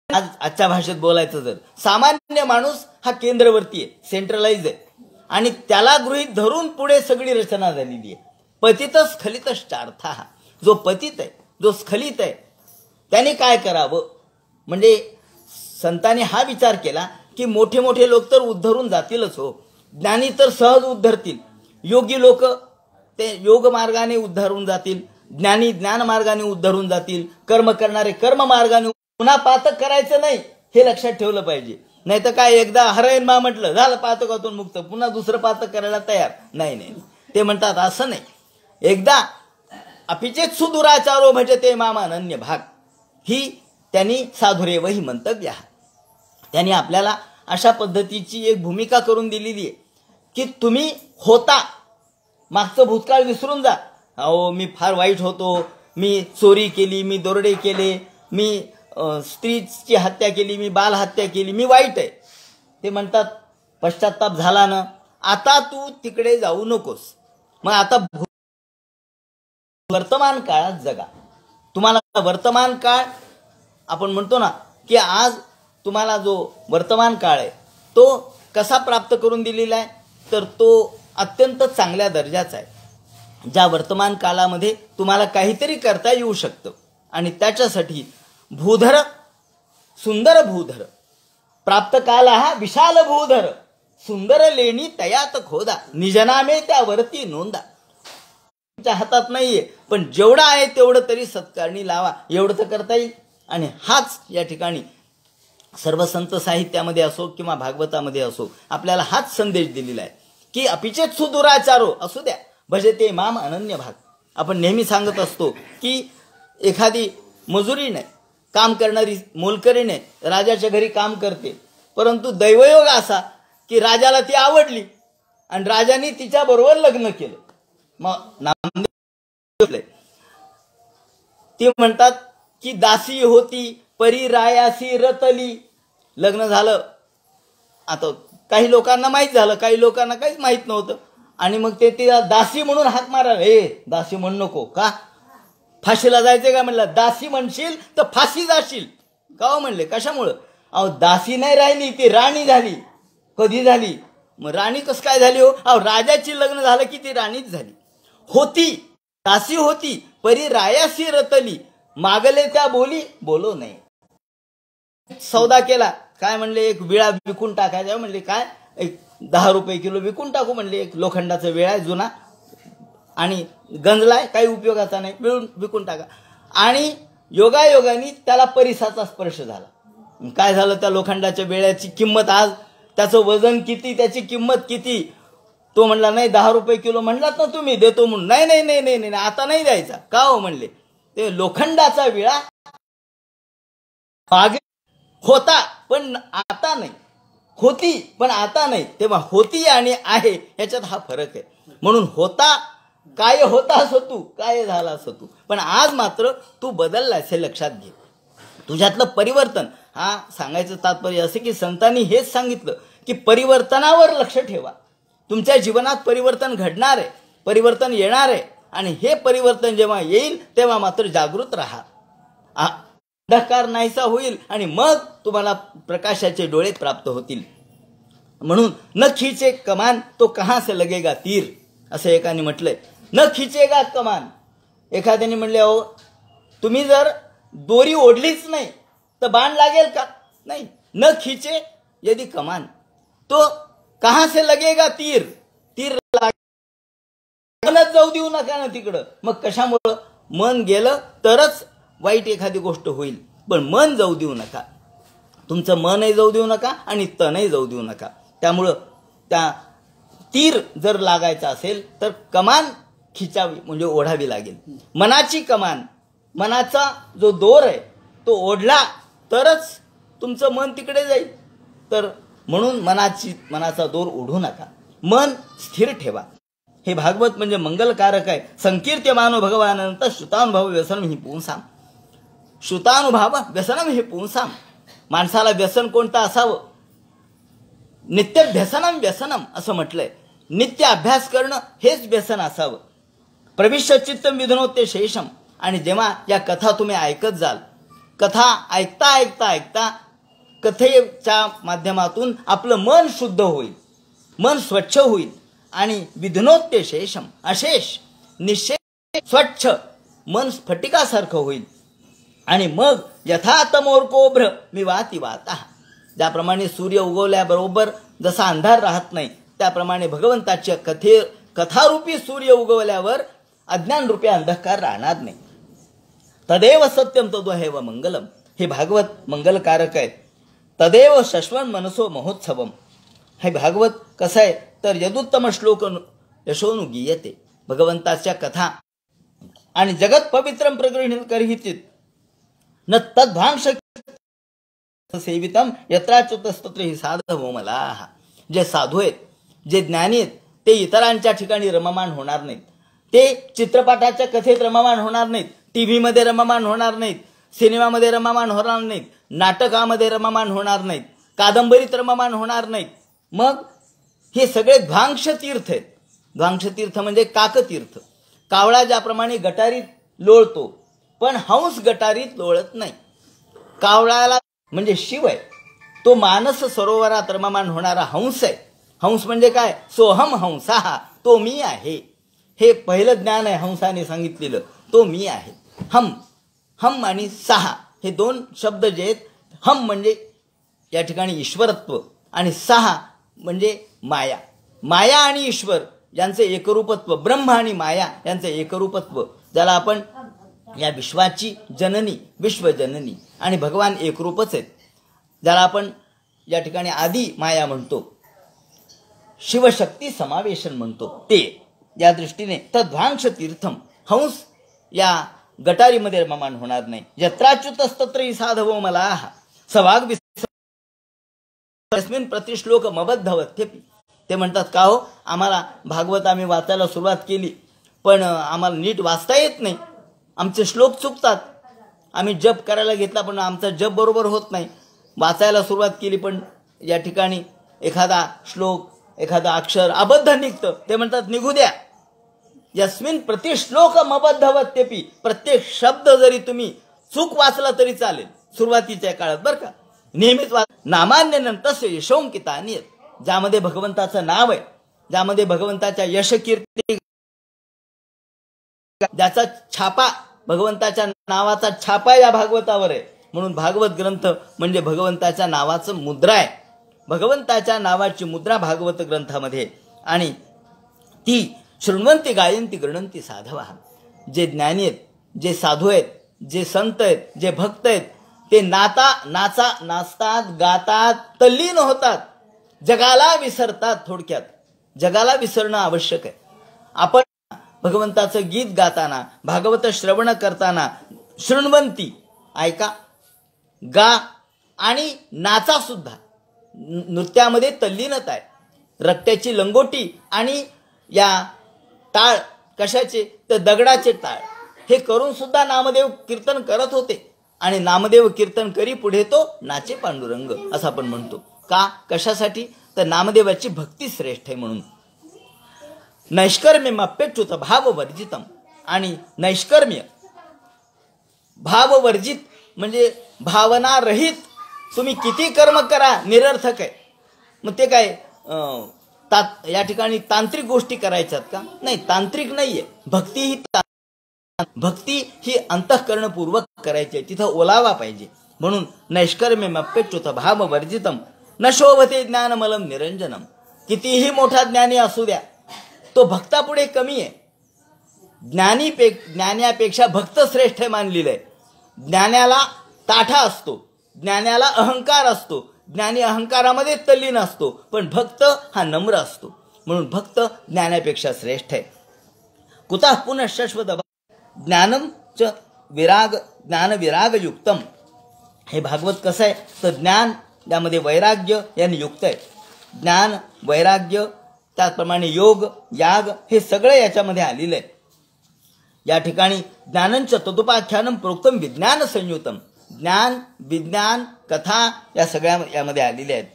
आजच्या भाषेत बोलायचं जर सामान्य माणूस हा केंद्रवर्ती आहे, सेंट्रलाइज आहे. आणि त्याला गृहीत धरून पुढे सगळी रचना झालेली आहे. पतित स्खलितश्चार्थ, जो पतित आहे, जो स्खलित आहे त्याने काय करावं? म्हणजे संतांनी हा विचार केला की मोठे मोठे लोक तर उद्धरून जातीलच हो, ज्ञानी तर सहज उद्धरतील, योगी लोक ते योग मार्गाने उद्धरून जातील, ज्ञानी ज्ञान मार्गाने उद्धरून जातील, कर्म करणारे कर्म मार्गाने. पुन्हा पातक करायचं नाही हे लक्षात ठेवलं पाहिजे. नाही तर काय एकदा हरयन मा म्हटलं झालं पातकातून मुक्त, पुन्हा दुसरं पातक करायला तयार नाही. नाही ते म्हणतात असं नाही. एकदा अपिचेत सुदुराचारो भजते मामानन्य भाग, ही त्यांनी साधुरेव ही मंतव्य आहे. त्यांनी आपल्याला अशा पद्धतीची एक भूमिका करून दिलेली आहे की तुम्ही होता मागचं भूतकाळ विसरून जा. अहो मी फार वाईट होतो, मी चोरी केली, मी दोरडे केले, मी स्त्रीची हत्या केली, मी बाल हत्या केली, मी वाईट आहे. ते म्हणतात पश्चाताप झाला ना, आता तू तिकडे जाऊ नकोस. मग आता वर्तमान काळात जगा. तुम्हाला वर्तमान काळ आपण म्हणतो ना की आज तुम्हाला जो वर्तमान काळ आहे तो कसा प्राप्त करून दिलेला आहे, तर तो अत्यंत चांगल्या दर्जाचा आहे. ज्या वर्तमान काळामध्ये तुम्हाला काहीतरी करता येऊ शकतं. आणि त्याच्यासाठी भूधर, सुंदर भूधर प्राप्त काल हा विशाल भूधर, सुंदर लेणी तयात खोदा, निजनामे त्यावरती नोंदा. तुमच्या हातात नाहीये पण जेवढं आहे तेवढं तरी सत्कारणी लावा. एवढं तर करता येईल. आणि हाच या ठिकाणी सर्व संत साहित्यामध्ये असो किंवा भागवतामध्ये असो आपल्याला हाच संदेश दिलेला आहे की अपिचेत सुदुराचारो असू द्या भजते माम अनन्य भाग. आपण नेहमी सांगत असतो की एखादी मजुरीने काम करणारी मोलकरीने राजाच्या घरी काम करते, परंतु दैवयोग असा की राजाला ती आवडली आणि राजाने तिच्याबरोबर लग्न केलं. मग नामदेव ते म्हणतात की दासी होती परी रायासी रतली. लग्न झालं, आता काही लोकांना माहीत झालं, काही लोकांना काहीच माहीत नव्हतं आणि मग ते तिला दासी म्हणून हाक मारा. दासी म्हणू नको का, फाशीला जायचंय का म्हणलं, दासी म्हणशील तर फाशी जाशील का हो म्हणले. कशामुळं, अहो दासी नाही राहिली ती राणी झाली. कधी झाली, मग राणी कसं काय झाली हो, अहो राजाची लग्न झालं की ती राणीच झाली. होती दासी होती परी रायासी रतली, मागले त्या बोली बोलो नाही. सौदा केला, काय म्हणले एक विळा विकून टाकायचा, म्हणले काय एक 10 रुपये किलो विकून टाकू म्हणले. एक लोखंडाचा विळा आहे जुना आणि गंजलाय, काही उपयोगाचा नाही, विकून टाका. आणि योगायोगाने त्याला परिसाचा स्पर्श झाला. काय झालं, त्या लोखंडाच्या वेळ्याची किंमत आज, त्याचं वजन किती, त्याची किंमत किती. तो म्हणला नाही 10 रुपये किलो म्हणलात ना तुम्ही देतो म्हणून. नाही नाही नाही नाही नाही आता नाही द्यायचा. का हो म्हणले, ते लोखंडाचा विळा मागे होता पण आता नाही, होती पण आता नाही. तेव्हा होती आणि आहे याच्यात हा फरक आहे. म्हणून होता काय होतास तू, काय झालास तू, पण आज मात्र तू बदललास हे लक्षात घे. तुझ्यातलं परिवर्तन, हा सांगायचं तात्पर्य असं की संतांनी हेच सांगितलं की परिवर्तनावर लक्ष ठेवा. तुमच्या जीवनात परिवर्तन घडणार आहे, परिवर्तन येणार आहे आणि हे परिवर्तन जेव्हा येईल तेव्हा मात्र जागृत राहा. अंधकार नाहीसा होईल आणि मग तुम्हाला प्रकाशाचे डोळे प्राप्त होतील. म्हणून न खींचे कमान तो कहां से लगेगा तीर, असं एकाने म्हटलंय. न खिचेगा कमान, एखाद्याने म्हणले अहो तुम्ही जर दोरी ओढलीच नाही तर बाण लागेल का, नाही. न खिचे यदि कमान तो कहां से लगेगा तीर, तीर लागणच जाऊ देऊ नका ना तिकडं. मग कशामुळं, मन गेलं तरच वाईट एखादी गोष्ट होईल, पण मन जाऊ देऊ नका. तुमचं मनही जाऊ देऊ नका आणि तनही जाऊ देऊ नका. त्यामुळं त्या तीर जर लागायचा असेल तर कमान खिचावी म्हणजे ओढावी लागेल. मनाची कमान, मनाचा जो दोर आहे तो ओढला तरच तुमचं मन तिकडे जाईल. तर म्हणून मनाचा दोर ओढू नका, मन स्थिर ठेवा. हे भागवत म्हणजे मंगलकारक आहे. संकीर्त्यमानो भगवानंत श्रुतानुभव व्यसनम ही पुंसाम. श्रुतानुभव व्यसनम हे पुंसाम. माणसाला व्यसन कोणतं असावं, नित्यभ्यसनम व्यसनम असं म्हटलंय. नित्य अभ्यास करणं हेच व्यसन असावं. प्रविश्य चित्तम विधनोते शेषम. आणि जेव्हा या कथा तुम्ही ऐकत जाल, कथा ऐकता ऐकता ऐकता कथेच्या माध्यमातून आपलं मन शुद्ध होईल, मन स्वच्छ होईल आणि विधनोते शेषम अशेष निशेष स्वच्छ मन स्फटिकासारखं होईल. आणि मग यथा तमोर्कोभ्र मी वाती वाता. ज्याप्रमाणे सूर्य उगवल्याबरोबर जसा अंधार राहत नाही त्याप्रमाणे भगवंताच्या कथारूपी सूर्य उगवल्यावर अज्ञानरूपी अंधकार राहणार नाही. तदेव सत्यम तद्वहेव मंगलम. हे भागवत मंगलकारक आहे. तदेव शश्वन मनसो महोत्सवम. हे भागवत कसं आहे तर यदुत्तम श्लोक यशोनु गीयते. भगवंताच्या कथा आणि जगत पवित्रम प्रगृहीत करहिचित न तद्भांश सेवितम यत्राच्युतस्तत्र ही साधवो मला. जे साधू आहेत, जे ज्ञानी आहेत ते इतरांच्या ठिकाणी रममाण होणार नाहीत. ते चित्रपटाच्या कथेत रममाण होणार नाहीत, टीव्हीमध्ये रममाण होणार नाहीत, सिनेमामध्ये रममाण होणार नाहीत, नाटकामध्ये रममाण होणार नाहीत, कादंबरीत रममाण होणार नाहीत. मग हे सगळे ध्वांश तीर्थ आहेत. ध्वांश तीर्थ म्हणजे काकतीर्थ. कावळा ज्याप्रमाणे गटारीत लोळतो पण हंस गटारीत लोळत नाही. कावळ्याला म्हणजे शिव आहे, तो मानस सरोवरात रममाण होणारा हंस आहे. हंस म्हणजे काय, सोहम हंसा, तो मी आहे. हे पहिलं ज्ञान आहे हंसाने सांगितलेलं, तो मी आहे. हम, हम आणि सहा हे दोन शब्द जे आहेत, हम म्हणजे या ठिकाणी ईश्वरत्व आणि सहा म्हणजे माया. माया आणि ईश्वर यांचे एकरूपत्व, ब्रह्म आणि माया यांचे एकरूपत्व, ज्याला आपण या विश्वाची जननी, विश्वजननी आणि भगवान एकरूपच आहेत, ज्याला आपण या ठिकाणी आदी माया म्हणतो, शिवशक्ती समावेशन म्हणतो. ते या दृष्टीने तद्वांश तीर्थम, हंस या गटारीमध्ये रममाण होणार नाही. यत्राच्युतस्तत्र साधवो मला सवाग तस्मिन प्रतिश्लोक मबद्धवत्यपि. ते म्हणतात का हो, आम्हाला भागवत आम्ही वाचायला सुरुवात केली पण आम्हाला नीट वाचता येत नाही, आमचे श्लोक चुकतात. आम्ही जप करायला घेतला पण आमचा जप बरोबर होत नाही. वाचायला सुरुवात केली पण या ठिकाणी एखादा श्लोक, एखादा अक्षर अबद्ध निघतं. ते म्हणतात निघू द्या. यस्मिन प्रतिश्लोक मबद्धवत्यपि, प्रत्येक शब्द जरी तुम्ही चूक वाचला तरी चालेल सुरुवातीच्या काळात बरं का, नेहमीच नामान्यनं तस्य यशोंकितानि, ज्यामध्ये भगवंताचं नाव आहे, ज्यामध्ये भगवंताच्या यश कीर्ती, ज्याचा छापा, भगवंताच्या नावाचा छापा या भागवतावर आहे. म्हणून भागवत ग्रंथ म्हणजे भगवंताच्या नावाचं मुद्रा आहे. भगवंताच्या नावाची मुद्रा भागवत ग्रंथामध्ये, आणि ती शृण्वंती गायंती गृणंती साधवा. जे ज्ञानी आहेत, जे साधू आहेत, जे संत आहेत, जे भक्त आहेत, ते नाचतात, गातात, तल्लीन होतात, जगाला विसरतात. थोडक्यात जगाला विसरणं आवश्यक आहे. आपण भगवंताचं गीत गाताना, भागवत श्रवण करताना शृण्वंती ऐका, गा आणि नाचा सुद्धा. नृत्यामध्ये तल्लीनता आहे. रक्त्याची लंगोटी आणि या टाळ कशाचे, तर दगडाचे टाळ, हे करून सुद्धा नामदेव कीर्तन करत होते. आणि नामदेव कीर्तन करी पुढे तो नाचे पांडुरंग असं आपण म्हणतो. का, कशासाठी, तर नामदेवाची भक्ती श्रेष्ठ आहे म्हणून. नैष्कर्म्यमप्यच्युत भाववर्जितम, आणि नैष्कर्म्य भाववर्जित म्हणजे भावना रहित. तुम्ही किती कर्म करा निरर्थक आहे. मग ते काय या ठिकाणी तांत्रिक गोष्टी करायच्यात का, नाही, तांत्रिक नाहीये. भक्ती ही अंतःकरणपूर्वक करायची आहे, तिथं ओलावा पाहिजे. म्हणून नैष्कर्म्यमप्यच्युत भाववर्जितम न शोभते ज्ञानमलम निरंजनम. कितीही मोठा ज्ञानी असू द्या, तो भक्तापुढे कमी आहे. ज्ञान्यापेक्षा भक्त श्रेष्ठ मानलेलं आहे. ज्ञानाला ताठा असतो, ज्ञानाला अहंकार असतो, ज्ञानी अहंकारामध्ये तल्लीन असतो, पण भक्त हा नम्र असतो. म्हणून भक्त ज्ञानापेक्षा श्रेष्ठ आहे. कुतः पुनः शाश्वत ज्ञानम च विराग, ज्ञान विराग युक्तम. हे भागवत कसं आहे, तर ज्ञान त्यामध्ये वैराग्य यांनी युक्त आहे. ज्ञान, वैराग्य, त्याचप्रमाणे योग, याग, हे सगळं याच्यामध्ये आलेलं आहे. या ठिकाणी ज्ञानंच तदुपाख्यानम प्रोक्तम विज्ञान संयुतम. ज्ञान, विज्ञान, कथा या सगळ्या यामध्ये आलेल्या आहेत.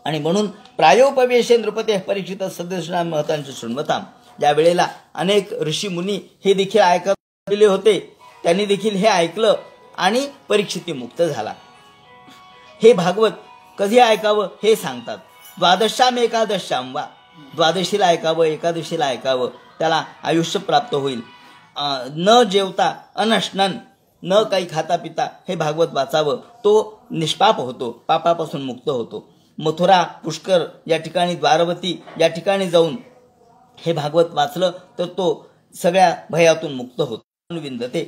आणि म्हणून प्रायोपवेशे नृपते परीक्षित सदस्यां महतांचे शृण्वताम. ज्या वेळेला अनेक ऋषी मुनी हे देखील ऐकत दिले होते, त्यांनी देखील हे ऐकलं आणि परीक्षिती मुक्त झाला. हे भागवत कधी ऐकावं हे सांगतात. द्वादशाम एकादशाम वा, द्वादशीला ऐकावं, एकादशीला ऐकावं, त्याला आयुष्य प्राप्त होईल. न जेवता, अनश्नन, न काही खाता पिता हे भागवत वाचावं, तो निष्पाप होतो, पापापासून मुक्त होतो. मथुरा, पुष्कर या ठिकाणी, द्वारवती या ठिकाणी जाऊन हे भागवत वाचलं तर तो सगळ्या भयातून मुक्त होतो. विंदते,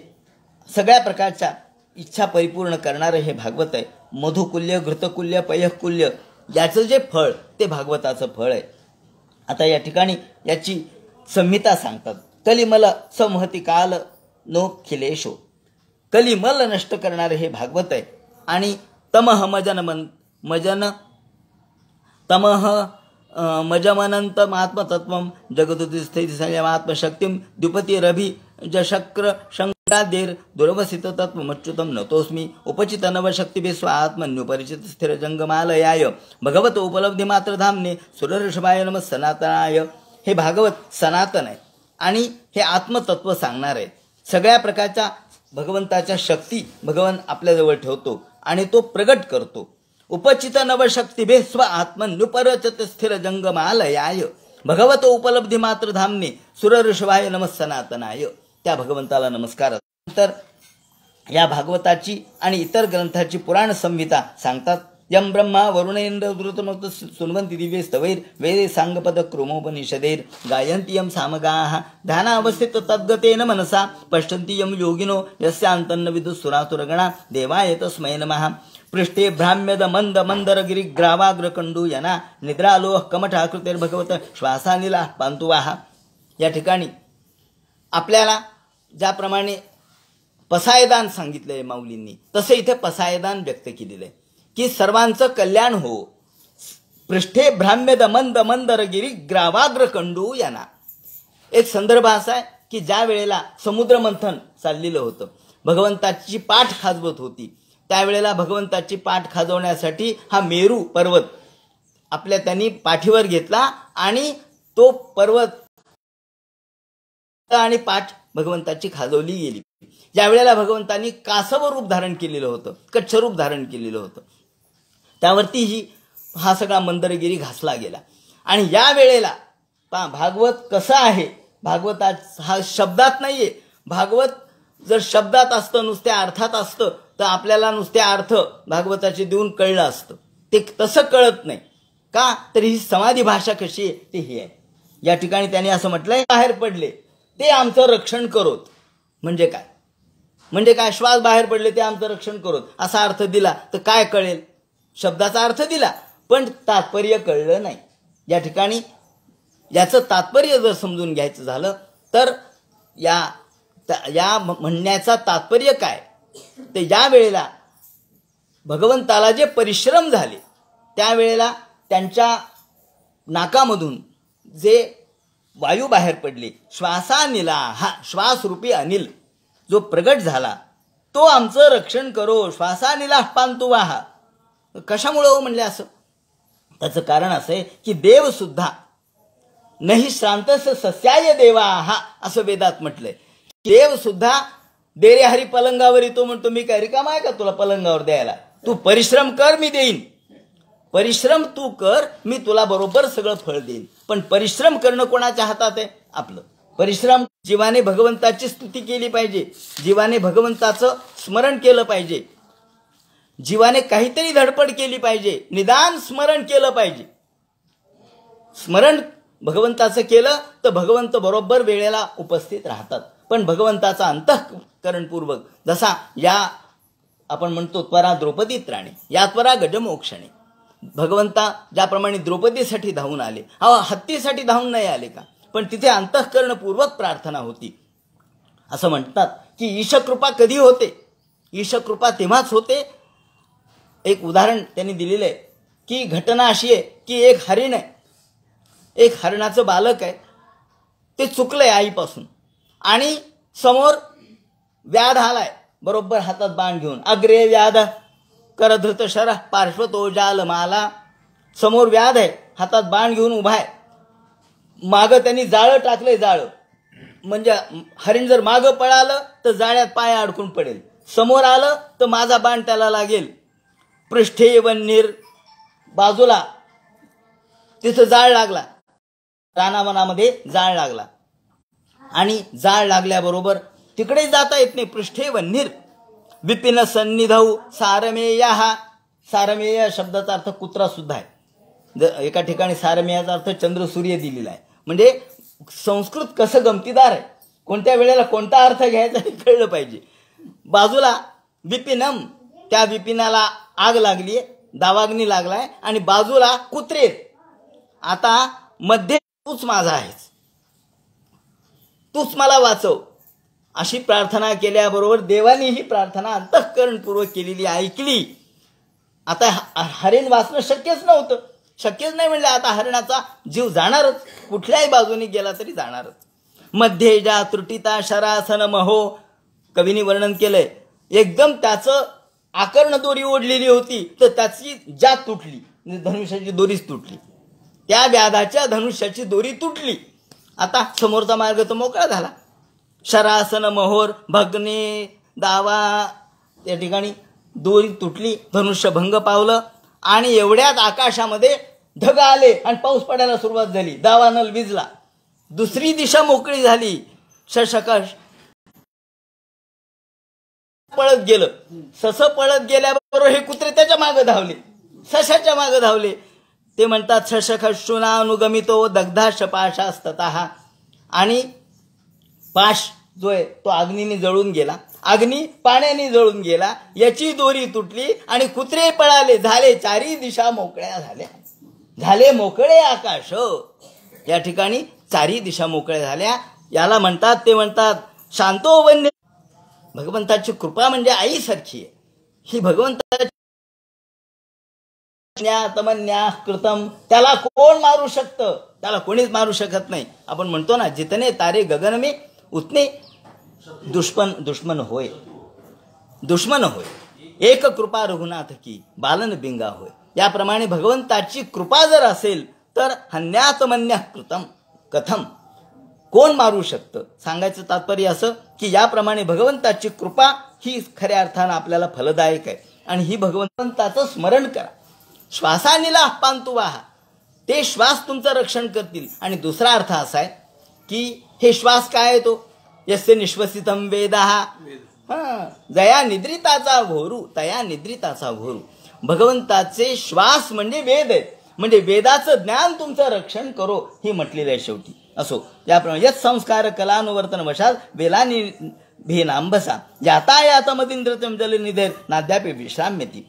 सगळ्या प्रकारच्या इच्छा परिपूर्ण करणारं हे भागवत आहे. मधुकुल्य, घृतकुल्य, पयःकुल्य याचं जे फळ ते भागवताचं फळ आहे. आता या ठिकाणी याची संहिता सांगतात. कलिमल समहती काल नो खिलेशो. कलिमल नष्ट करणारे हे भागवत आहे. आणि तमह मजमनंत आत्मतत्वम जगदुदिस्थैतिसंयमात्मशक्तिम द्विपती रभि जशक्र शंकरादेर दुर्वसित तत्वमच्युतम नतोस्मी उपचित नवशक्तिभि स्वात्मन्युपरिचित स्थिर जंगमालयाय भगवत उपलब्धी मात्र धामने सुरऋषभाय नमः सनातनाय. हे भागवत सनातन आहे आणि हे आत्मतत्व सांगणार आहे. सगळ्या प्रकारच्या भगवंताच्या शक्ती भगवान आपल्याजवळ ठेवतो आणि तो प्रगट करतो. उपचित नवशक्तिभे स्व आत्मन्युपरचत स्थिर जंगमालयाय भगवत उपलब्धी मात्र धामने सुरऋषभाय नमः सनातनाय. त्या भगवंताला नमस्कार. तर या भागवताची आणि इतर ग्रंथाची पुराण संहिता सांगतात. यम ब्रह्मा वरुणेन्द्र द्रुतमत सुन्वन्ति दिव्ये स्तवैर वेदे सांगपद क्रोमोपनिषदेर गायन्ति यम सामगाः ध्यानावस्थित तद्गतेन मनसा पश्यन्ति यम योगिनो यस्यान्तन्न विदुसुरासुरगणा देवाय तस्मै नमः। पृष्ठे भ्राम्यद मंद मंदर गिरिग्रावाग्र कंडू यना निद्रालोह कमठाकृतेर भगवत श्वासानिला पांतुवाहा। या ठिकाणी आपल्याला ज्याप्रमाणे पसायदान सांगितलंय माऊलींनी, तसं इथे पसायदान व्यक्त केलेलं आहे की सर्वांचं कल्याण हो। पृष्ठे भ्राम्यद मंद मंदर गिरी ग्रावाग्र कंडू याना। एक संदर्भ असा आहे की ज्या वेळेला समुद्र मंथन चाललेलं होतं, भगवंताची पाठ खाजवत होती, त्यावेळेला भगवंताची पाठ खाजवण्यासाठी हा मेरू पर्वत आपल्या त्यांनी पाठीवर घेतला आणि तो पर्वत आणि पाठ भगवंताची खाजवली गेली। ज्या वेळेला भगवंतांनी कासव रूप धारण केलेलं होतं, कच्छ रूप धारण केलेलं होतं, त्यावरती हा सगळा मंदरगिरी घासला गेला। आणि या वेळेला भागवत कसं आहे, भागवत हा शब्दात नाहीये। भागवत जर शब्दात असतं, नुसत्या अर्थात असतं, तर आपल्याला नुसत्या अर्थ भागवताचे देऊन कळलं असतं। ते तसं कळत नाही का, तर ही समाधी भाषा कशी आहे ते ही आहे। या ठिकाणी त्यांनी असं म्हटलंय, बाहेर पडले ते आमचं रक्षण करोत। म्हणजे काय, म्हणजे काय, श्वास बाहेर पडले ते आमचं रक्षण करोत असा अर्थ दिला तर काय कळेल, शब्दाचा अर्थ दिला पण तात्पर्य कळलं नाही। या ठिकाणी याचं तात्पर्य जर समजून घ्यायचं झालं तर या म्हणण्याचा तात्पर्य काय, ते या वेळेला भगवंताला जे परिश्रम झाले त्यावेळेला त्यांच्या नाकामधून जे वायू बाहेर पडले, श्वासानिला, हा श्वासरूपी अनिल जो प्रगट झाला तो आमचं रक्षण करो। श्वासानिला पांतुवाहा। कशामुळे हो म्हणले असं, त्याचं कारण असं आहे की देव सुद्धा नाही श्रांतस सस्याय देवा, हा असं वेदात म्हटलंय। देव सुद्धा देरे हरी पलंगावर येतो म्हणतो, मी काय रिकामा आहे का तुला पलंगावर द्यायला, तू परिश्रम कर मी देईन, परिश्रम तू कर मी तुला बरोबर सगळं फळ देईन। पण परिश्रम करणं कोणाच्या हातात आहे, आपलं। परिश्रम, जीवाने भगवंताची स्तुती केली पाहिजे, जीवाने भगवंताचं स्मरण केलं पाहिजे, जीवाने काहीतरी धडपड केली पाहिजे, निदान स्मरण केलं पाहिजे। स्मरण भगवंताचं केलं तर भगवंत बरोबर वेळेला उपस्थित राहतात। पण भगवंताचा अंतःकरणपूर्वक, जसा या आपण म्हणतो त्वरा द्रौपदीत राणे, या त्वरा गजमोक्षणे, भगवंता ज्याप्रमाणे द्रौपदीसाठी धावून आले, हत्तीसाठी धावून नाही आले का, पण तिथे अंतःकरणपूर्वक प्रार्थना होती। असं म्हणतात की ईशकृपा कधी होते, ईशकृपा तेव्हाच होते। एक उदाहरण त्यांनी दिलेलं आहे की घटना अशी आहे की एक हरिण आहे, एक हरणाचं बालक आहे, ते चुकलंय आईपासून आणि समोर व्याध आलाय, बरोबर हातात बाण घेऊन, अग्रे व्याध करधृत शर पार्श्वतो जाल माला। समोर व्याध आहे, हातात बाण घेऊन उभा आहे, मागं त्यांनी जाळं टाकलंय, जाळं म्हणजे हरिण जर मागं पळालं तर जाळ्यात पाय अडकून पडेल, समोर आलं तर माझा बाण त्याला लागेल। पृष्ठे वन्नीर, बाजूला तिथं जाळ लागला, रानावनामध्ये जाळ लागला आणि जाळ लागल्याबरोबर तिकडे जाता येत नाही। पृष्ठे वन्नीर विपिन सन्निधौ सारमेय, हा सारमेय शब्दाचा अर्थ कुत्रा सुद्धा आहे। एका ठिकाणी सारमेयाचा अर्थ चंद्र सूर्य दिलेला आहे। म्हणजे संस्कृत कसं गमतीदार आहे, कोणत्या वेळेला कोणता अर्थ घ्यायचा हे कळलं पाहिजे। बाजूला विपिनम, त्या विपिनाला आग लागली, दावाग्नी लागलाय आणि बाजूला कुत्रे, आता मध्ये तूच माझा आहेस, तूच मला वाचव, अशी प्रार्थना केल्याबरोबर देवानी ही प्रार्थना अंतःकरणपूर्वक केलेली ऐकली। आता हरिण वाचणं शक्यच नव्हतं, शक्यच नाही म्हणलं, आता हरणाचा जीव जाणारच, कुठल्याही बाजूने गेला तरी जाणारच। मध्ये ज्या त्रुटिता शरासन महो, कवीने वर्णन केलंय, एकदम त्याचं आकर्ण दोरी ओढलेली होती तर त्याची जात तुटली, धनुष्याची दोरीच तुटली, त्या व्याधाच्या धनुष्याची दोरी तुटली। आता समोरचा मार्ग तर मोकळा झाला। शरासन महोर भग्ने दावा, त्या ठिकाणी दोरी तुटली, धनुष्य भंग पावलं आणि एवढ्यात आकाशामध्ये ढग आले आणि पाऊस पडायला सुरुवात झाली, दावा नल विजला, दुसरी दिशा मोकळी झाली। शशकश पळत गेलं, सस पळत गेल्याबरोबर हे कुत्रे त्याच्या मागे धावले, सशाच्या मागे धावले. ते म्हणतात शशखशुना अनुगमितो दग्धा शपाशास्ततः. आणि पाश जो आहे तो अग्नीने जळून गेला, अग्नी पाण्याने जळून गेला, याची दोरी तुटली आणि कुत्रे पळाले, झाले चारी दिशा मोकळ्या झाल्या. झाले मोकळे आकाश. या ठिकाणी चारी दिशा मोकळ्या झाल्या. याला म्हणतात, ते म्हणतात शांतो वन्य. भगवंताची कृपा म्हणजे आईसारखी आहे. ही भगवंताची तमन्या कृतम. त्याला कोण मारू शकतं? त्याला कोणीच मारू शकत नाही. आपण म्हणतो ना, जितने तारे गगन में उतने दुश्मन होय. दुश्मन होय. एक कृपा रघुनाथ की बालन बिंगा होय. याप्रमाणे भगवंताची कृपा जर असेल तर हन्यातमन्या कृतम कथम, कोण मारू शकतं? सांगायचं तात्पर्य असं की याप्रमाणे भगवंताची कृपा ही खऱ्या अर्थानं आपल्याला फलदायक आहे. आणि ही भगवंताचं स्मरण करा. श्वासानिला पांतुवाहा, ते श्वास तुमचं रक्षण करतील. आणि दुसरा अर्थ असा आहे की हे श्वास काय आहे? तो यस्य निश्वसितम वेदाहा जया निद्रिताचा घोरू तया निद्रिताचा घोरू. भगवंताचे श्वास म्हणजे वेद आहेत. म्हणजे वेदाचं ज्ञान तुमचं रक्षण करो ही म्हटलेलं आहे शेवटी. असो, याप्रमाणे यत संस्कार कलानुवर्तन वशात वेलानी भेनांबसा यातायातमदिंद्रतम जलनिधेर नाद्यापे विश्राम्यती.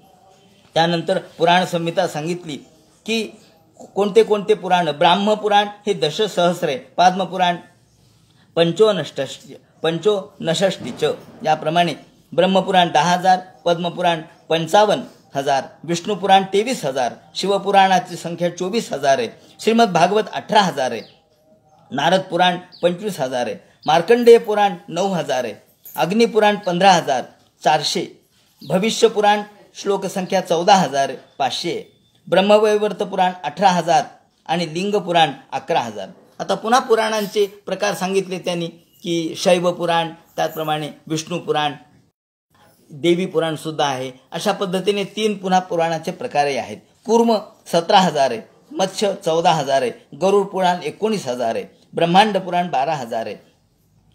त्यानंतर पुराण संहिता सांगितली की कोणते कोणते पुराण. ब्राह्मपुराण हे दशसहस्र आहे, पद्मपुराण पंचोनषष्टिच. याप्रमाणे ब्रह्मपुराण 10,000, पद्मपुराण 55,000, विष्णुपुराण 23,000, शिवपुराणाची संख्या 24,000 आहे, श्रीमद भागवत 18,000 आहे, नारद पुराण 25,000 आहे, मार्कंडेय पुराण 9,000 आहे, अग्निपुराण 15,400, भविष्य पुराण श्लोक संख्या 14,500 आहे, ब्रह्मवैवर्त पुराण 18,000 आणि लिंग पुराण 11,000. आता पुन्हा पुराणांचे प्रकार सांगितले त्यांनी की शैव पुराण, त्याचप्रमाणे विष्णू पुराण, देवी पुराण सुद्धा आहे. अशा पद्धतीने 3 पुन्हा पुराणाचे प्रकारही आहेत. कूर्म 17,000 आहे, मत्स्य 14,000 आहे, गरुड पुराण 19,000 आहे, ब्रह्मांड पुराण 12,000 आहे.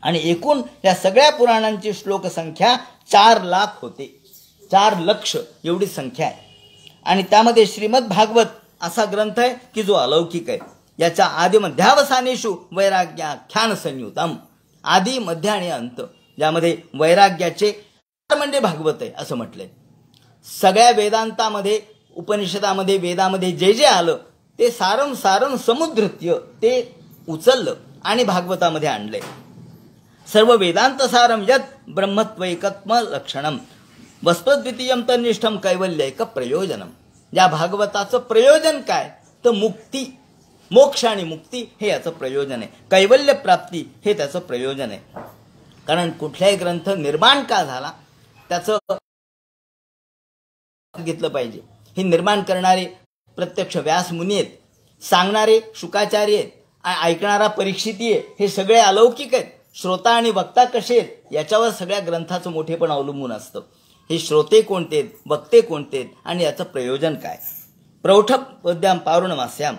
आणि एकूण या सगळ्या पुराणांची श्लोक संख्या 4 लाख होते. 4 लक्ष एवढी संख्या आहे. आणि त्यामध्ये श्रीमद भागवत असा ग्रंथ आहे की जो अलौकिक आहे. याच्या आदि मध्यावसानेषु वैराग्याख्यान संयुतम. आदि मध्य आणि अंत यामध्ये वैराग्याचे म्हणजे भागवत आहे असं म्हटलंय. सगळ्या वेदांतामध्ये, उपनिषदामध्ये, वेदामध्ये जे जे आलं ते सारं सारं समुद्रत्य ते उचललं आणि भागवतामध्ये आणलंय. सर्व वेदांत सारं यत ब्रह्मत्वैकत्म लक्षणम वस्तुद्वितीयम तन्निष्ठम कैवल्यैक प्रयोजनम. या भागवताचं प्रयोजन काय? तर मुक्ती, मोक्ष आणि मुक्ती हे याचं प्रयोजन आहे. कैवल्य प्राप्ती हे त्याचं प्रयोजन आहे. कारण कुठलाही ग्रंथ निर्माण का झाला त्याचं घेतलं पाहिजे. हे निर्माण करणारे प्रत्यक्ष व्यास मुनी आहेत, सांगणारे शुकाचार्य आहेत, ऐकणारा परीक्षिती आहे. हे सगळे अलौकिक आहेत. श्रोता आणि वक्ता कसे आहेत याच्यावर सगळ्या ग्रंथाचं मोठेपण अवलंबून असतं. हे श्रोते कोणते आहेत, वक्ते कोणते आहेत आणि याचं प्रयोजन काय. प्रौढ पद्याम पारुणमास्याम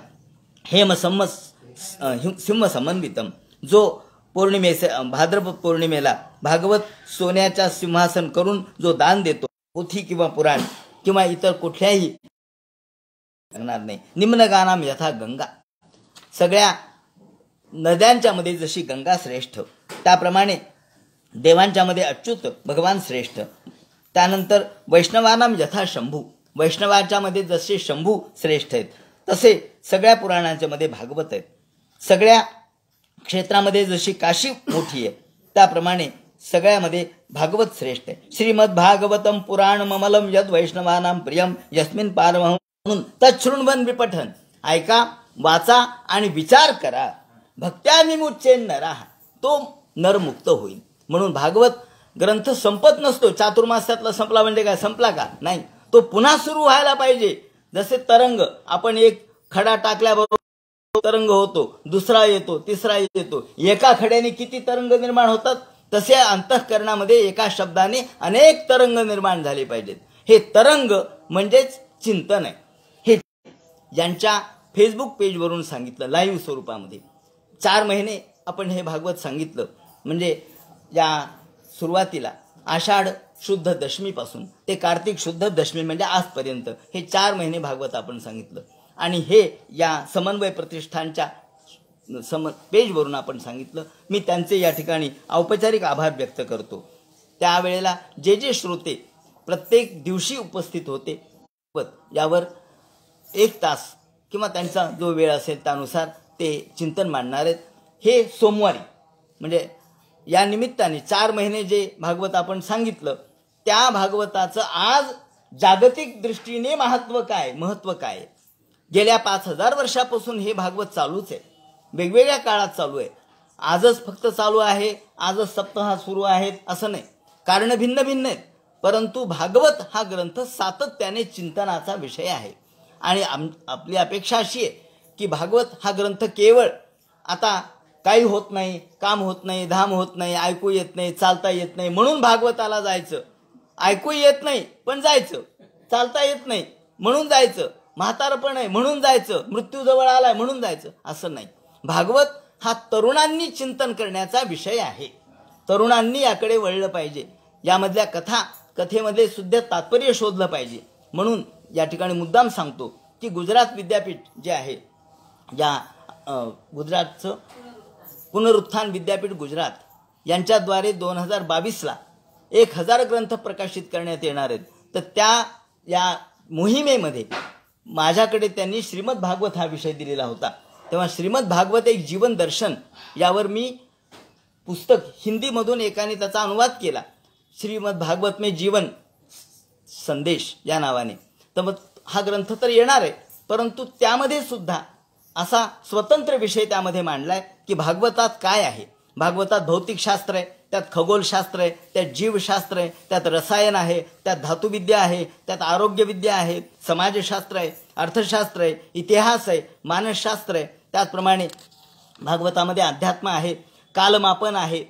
हेम सिंह समन्वितम. जो पौर्णिमेचे भाद्रपद पौर्णिमेला भागवत सोन्याच्या सिंहासन करून जो दान देतो, पोथी किंवा पुराण किंवा इतर कुठल्याही लागणार नाही. निम्नगानाम यथा गंगा. सगळ्या नद्यांच्या मध्ये जशी गंगा श्रेष्ठ त्याप्रमाणे देवांच्या मध्ये अच्युत भगवान श्रेष्ठ. त्यानंतर वैष्णवानाम यथा शंभू. वैष्णवाच्या मध्ये जसे शंभू श्रेष्ठ आहेत तसे सगळ्या पुराणांच्या मध्ये भागवत आहेत. सगळ्या क्षेत्रामध्ये जशी काशी मोठी आहे त्याप्रमाणे सगळ्यामध्ये भागवत श्रेष्ठ आहे. श्रीमद भागवतम पुराण ममलम यद वैष्णवानाम प्रियम यस्मिन पारमहं म्हणून तच्छृण्वन विपठन. ऐका, वाचा आणि विचार करा. भक्त्यामिमुच्चे नराः. तो नरमुक्त होईल. म्हणून भागवत ग्रंथ संपत नसतो. चातुर्मास्यातला संपला म्हणजे काय, संपला का? नाही, तो पुन्हा सुरू व्हायला पाहिजे. जसे तरंग, आपण एक खडा टाकल्याबरोबर तरंग होतो, दुसरा येतो, तिसरा येतो. एका खड्याने किती तरंग निर्माण होतात तसे अंतःकरणामध्ये एका शब्दाने अनेक तरंग निर्माण झाले पाहिजेत. हे तरंग म्हणजेच चिंतन आहे. हे यांच्या फेसबुक पेजवरून सांगितलं लाईव्ह स्वरूपामध्ये. 4 महिने आपण हे भागवत सांगितलं. म्हणजे या सुरुवातीला आषाढ शुद्ध दशमीपासून ते कार्तिक शुद्ध दशमी म्हणजे आजपर्यंत हे 4 महिने भागवत आपण सांगितलं. आणि हे या समन्वय प्रतिष्ठानच्या पेजवरून आपण सांगितलं. मी त्यांचे या ठिकाणी औपचारिक आभार व्यक्त करतो. त्यावेळेला जे जे श्रोते प्रत्येक दिवशी उपस्थित होते यावर 1 तास किंवा त्यांचा जो वेळ असेल त्यानुसार ते चिंतन मांडणार आहेत. हे सोमवारी म्हणजे या निमित्ताने 4 महिने जे भागवत आपण सांगितलं त्या भागवताचं आज जागतिक दृष्टीने महत्त्व काय. गेल्या 5000 वर्षापासून हे भागवत चालूच आहे. वेगवेगळ्या काळात चालू आहे. आजच फक्त चालू आहे, आजच सप्ताह सुरू आहेत असं नाही. कारण भिन्न भिन्न आहेत. परंतु भागवत हा ग्रंथ सातत्याने चिंतनाचा विषय आहे. आणि आपली अपेक्षा अशी आहे की भागवत हा ग्रंथ केवळ आता काही होत नाही, काम होत नाही, धाम होत नाही, ऐकू येत नाही, चालता येत नाही म्हणून भागवताला जायचं. ऐकू येत नाही पण जायचं, चालता येत नाही म्हणून जायचं, म्हातारपण आहे म्हणून जायचं, मृत्यू जवळ आलाय म्हणून जायचं असं नाही. भागवत हा तरुणांनी चिंतन करण्याचा विषय आहे. तरुणांनी याकडे वळलं पाहिजे. यामधल्या कथेमध्ये सुद्धा तात्पर्य शोधलं पाहिजे. म्हणून या ठिकाणी मुद्दाम सांगतो की गुजरात विद्यापीठ जे आहे, या गुजरातचं पुनरुत्थान विद्यापीठ गुजरात यांच्याद्वारे 2022ला 1000 ग्रंथ प्रकाशित करण्यात येणार आहेत. तर या मोहिमेमध्ये माझ्याकडे त्यांनी श्रीमद भागवत हा विषय दिलेला होता. तेव्हा श्रीमद भागवत एक जीवन दर्शन यावर मी पुस्तक हिंदीमधून एकाने त्याचा अनुवाद केला. श्रीमद भागवत में जीवन संदेश या नावाने. तर मग हा ग्रंथ तर येणार आहे, परंतु त्यामध्ये सुद्धा असा स्वतंत्र विषय त्यामध्ये मांडलाय की भागवतात काय आहे. भागवतात भौतिकशास्त्र आहे, त्यात खगोलशास्त्र आहे, त्यात जीवशास्त्र आहे, त्यात रसायन आहे, त्यात धातुविद्या आहे, त्यात आरोग्यविद्या आहे, समाजशास्त्र आहे, अर्थशास्त्र आहे, इतिहास आहे, मानसशास्त्र आहे. त्याचप्रमाणे भागवतामध्ये अध्यात्म आहे, कालमापन आहे,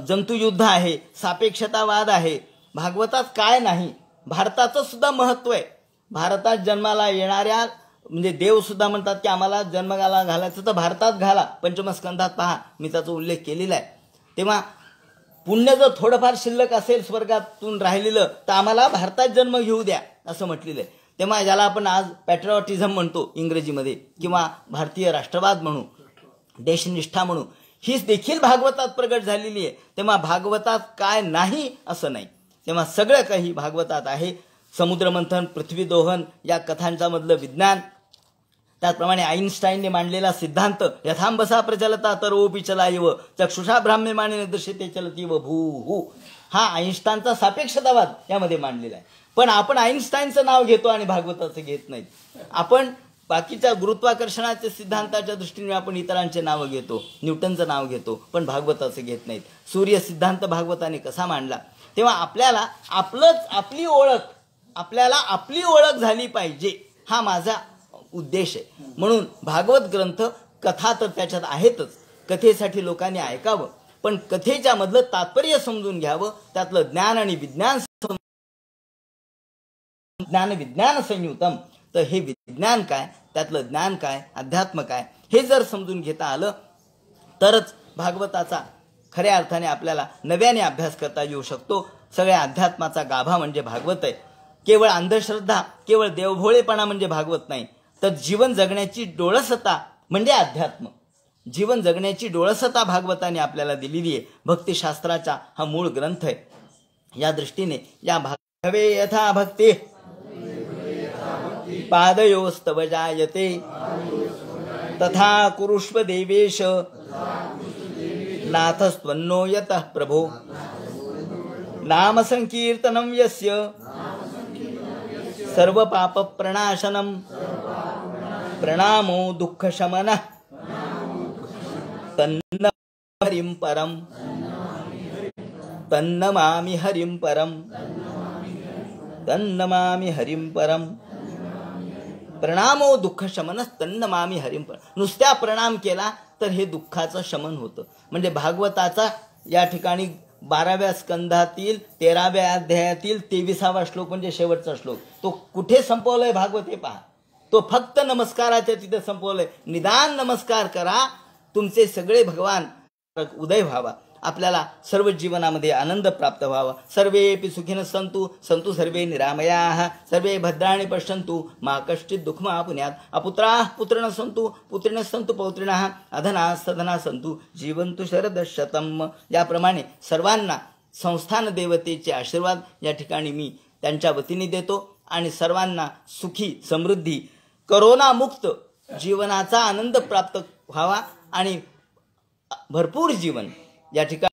जंतुयुद्ध आहे, सापेक्षतावाद आहे. भागवतात काय नाही. भारताचं सुद्धा महत्त्व आहे. भारतात जन्माला येणाऱ्या म्हणजे देव सुद्धा म्हणतात की आम्हाला जन्माला घालायचं तर भारतात घाला. पंचमस्कंधात पहा, मी त्याचा उल्लेख केलेला आहे. तेव्हा पुण्य जर थोडंफार शिल्लक असेल स्वर्गातून राहिलेलं तर आम्हाला भारतात जन्म घेऊ द्या असं म्हटलेलं आहे. तेव्हा ज्याला आपण आज पॅट्रिऑटिझम म्हणतो इंग्रजीमध्ये किंवा भारतीय राष्ट्रवाद म्हणू, देशनिष्ठा म्हणू, हीच देखील भागवतात प्रगट झालेली आहे. तेव्हा भागवतात काय नाही असं नाही. तेव्हा सगळं काही भागवतात आहे. समुद्रमंथन, पृथ्वीदोहन या कथांचा मधलं विज्ञान, त्याचप्रमाणे आईन्स्टाईनने मांडलेला सिद्धांत यथांबसा प्रचलता तरोपि चलायव चक्षुषा ब्राह्म्यमाने दृश्यते चलतीव भूहू, हा आईन्स्टाईनचा सापेक्षतावाद यामध्ये मांडलेला आहे. पण आपण आईन्स्टाईनचं नाव घेतो आणि भागवताचं घेत नाहीत. आपण बाकीच्या गुरुत्वाकर्षणाच्या सिद्धांताच्या दृष्टीने आपण इतरांचे नावं घेतो, न्यूटनचं नाव घेतो, पण भागवताचं घेत नाहीत. सूर्य सिद्धांत भागवताने कसा मांडला. तेव्हा आपल्याला आपली ओळख झाली पाहिजे, हा माझा उद्देश आहे. म्हणून भागवत ग्रंथ कथा तर त्याच्यात आहेतच, कथेसाठी लोकांनी ऐकावं, पण कथेच्या मधलं तात्पर्य समजून घ्यावं. त्यातलं ज्ञान आणि विज्ञान विज्ञान संयुतम. तर हे विज्ञान काय, त्यातलं ज्ञान काय, अध्यात्म काय, हे जर समजून घेता आलं तरच भागवताचा खऱ्या अर्थाने आपल्याला नव्याने अभ्यास करता येऊ शकतो. सगळ्या अध्यात्माचा गाभा म्हणजे भागवत आहे. केवळ अंधश्रद्धा, केवळ देवभोळेपणा म्हणजे भागवत नाही, तर जीवन जगण्याची डोळसता म्हणजे अध्यात्म. जीवन जगण्याची डोळसता भागवताने आपल्याला दिलेली आहे. भक्तिशास्त्राचा हा मूळ ग्रंथ आहे. या दृष्टीने या भागवे यथा भक्ती पादयोस्तव जायते तथा कुरुष्व देवेश नाथस्त्वन्नो यतः प्रभो नाम संकीर्तनं यस्य सर्व पाप प्रणाशनम प्रणामो दुःख शमनः तन्न हरिं परम तन्नमामि हरिं परम तन्नमामि हरिं परम. प्रणामो दुःख शमनः तन्नमामि हरिं परम. नुसत्या प्रणाम केला तर हे दुःखाचं शमन होतं. म्हणजे भागवताचा या ठिकाणी 12व्या स्कंधातील 13व्या अध्यायातील 23वा श्लोक म्हणजे शेवटचा श्लोक, तो कुठे संपवलाय भागवत हे पहा. तो फक्त नमस्काराच्या तिथे संपवलाय. निदान नमस्कार करा, तुमचे सगळे भगवान उदय व्हावा. आपल्याला सर्व जीवनामध्ये आनंद प्राप्त व्हावा. सर्वेपि सुखिनः सन्तु सन्तु सर्वे निरामयाः सर्वे भद्राणि पश्यन्तु मा कश्चित् दुःखमाप्नुयात्. अपुत्राः पुत्रिणः सन्तु पुत्रिणः सन्तु पौत्रिणः अधनाः सधनाः सन्तु जीवन्तु शरदशतम्. याप्रमाणे सर्वांना संस्थान देवतेचे आशीर्वाद या ठिकाणी मी त्यांच्या वतीने देतो आणि सर्वांना सुखी समृद्धी करोनामुक्त जीवनाचा आनंद प्राप्त व्हावा आणि भरपूर जीवन या ठिकाणी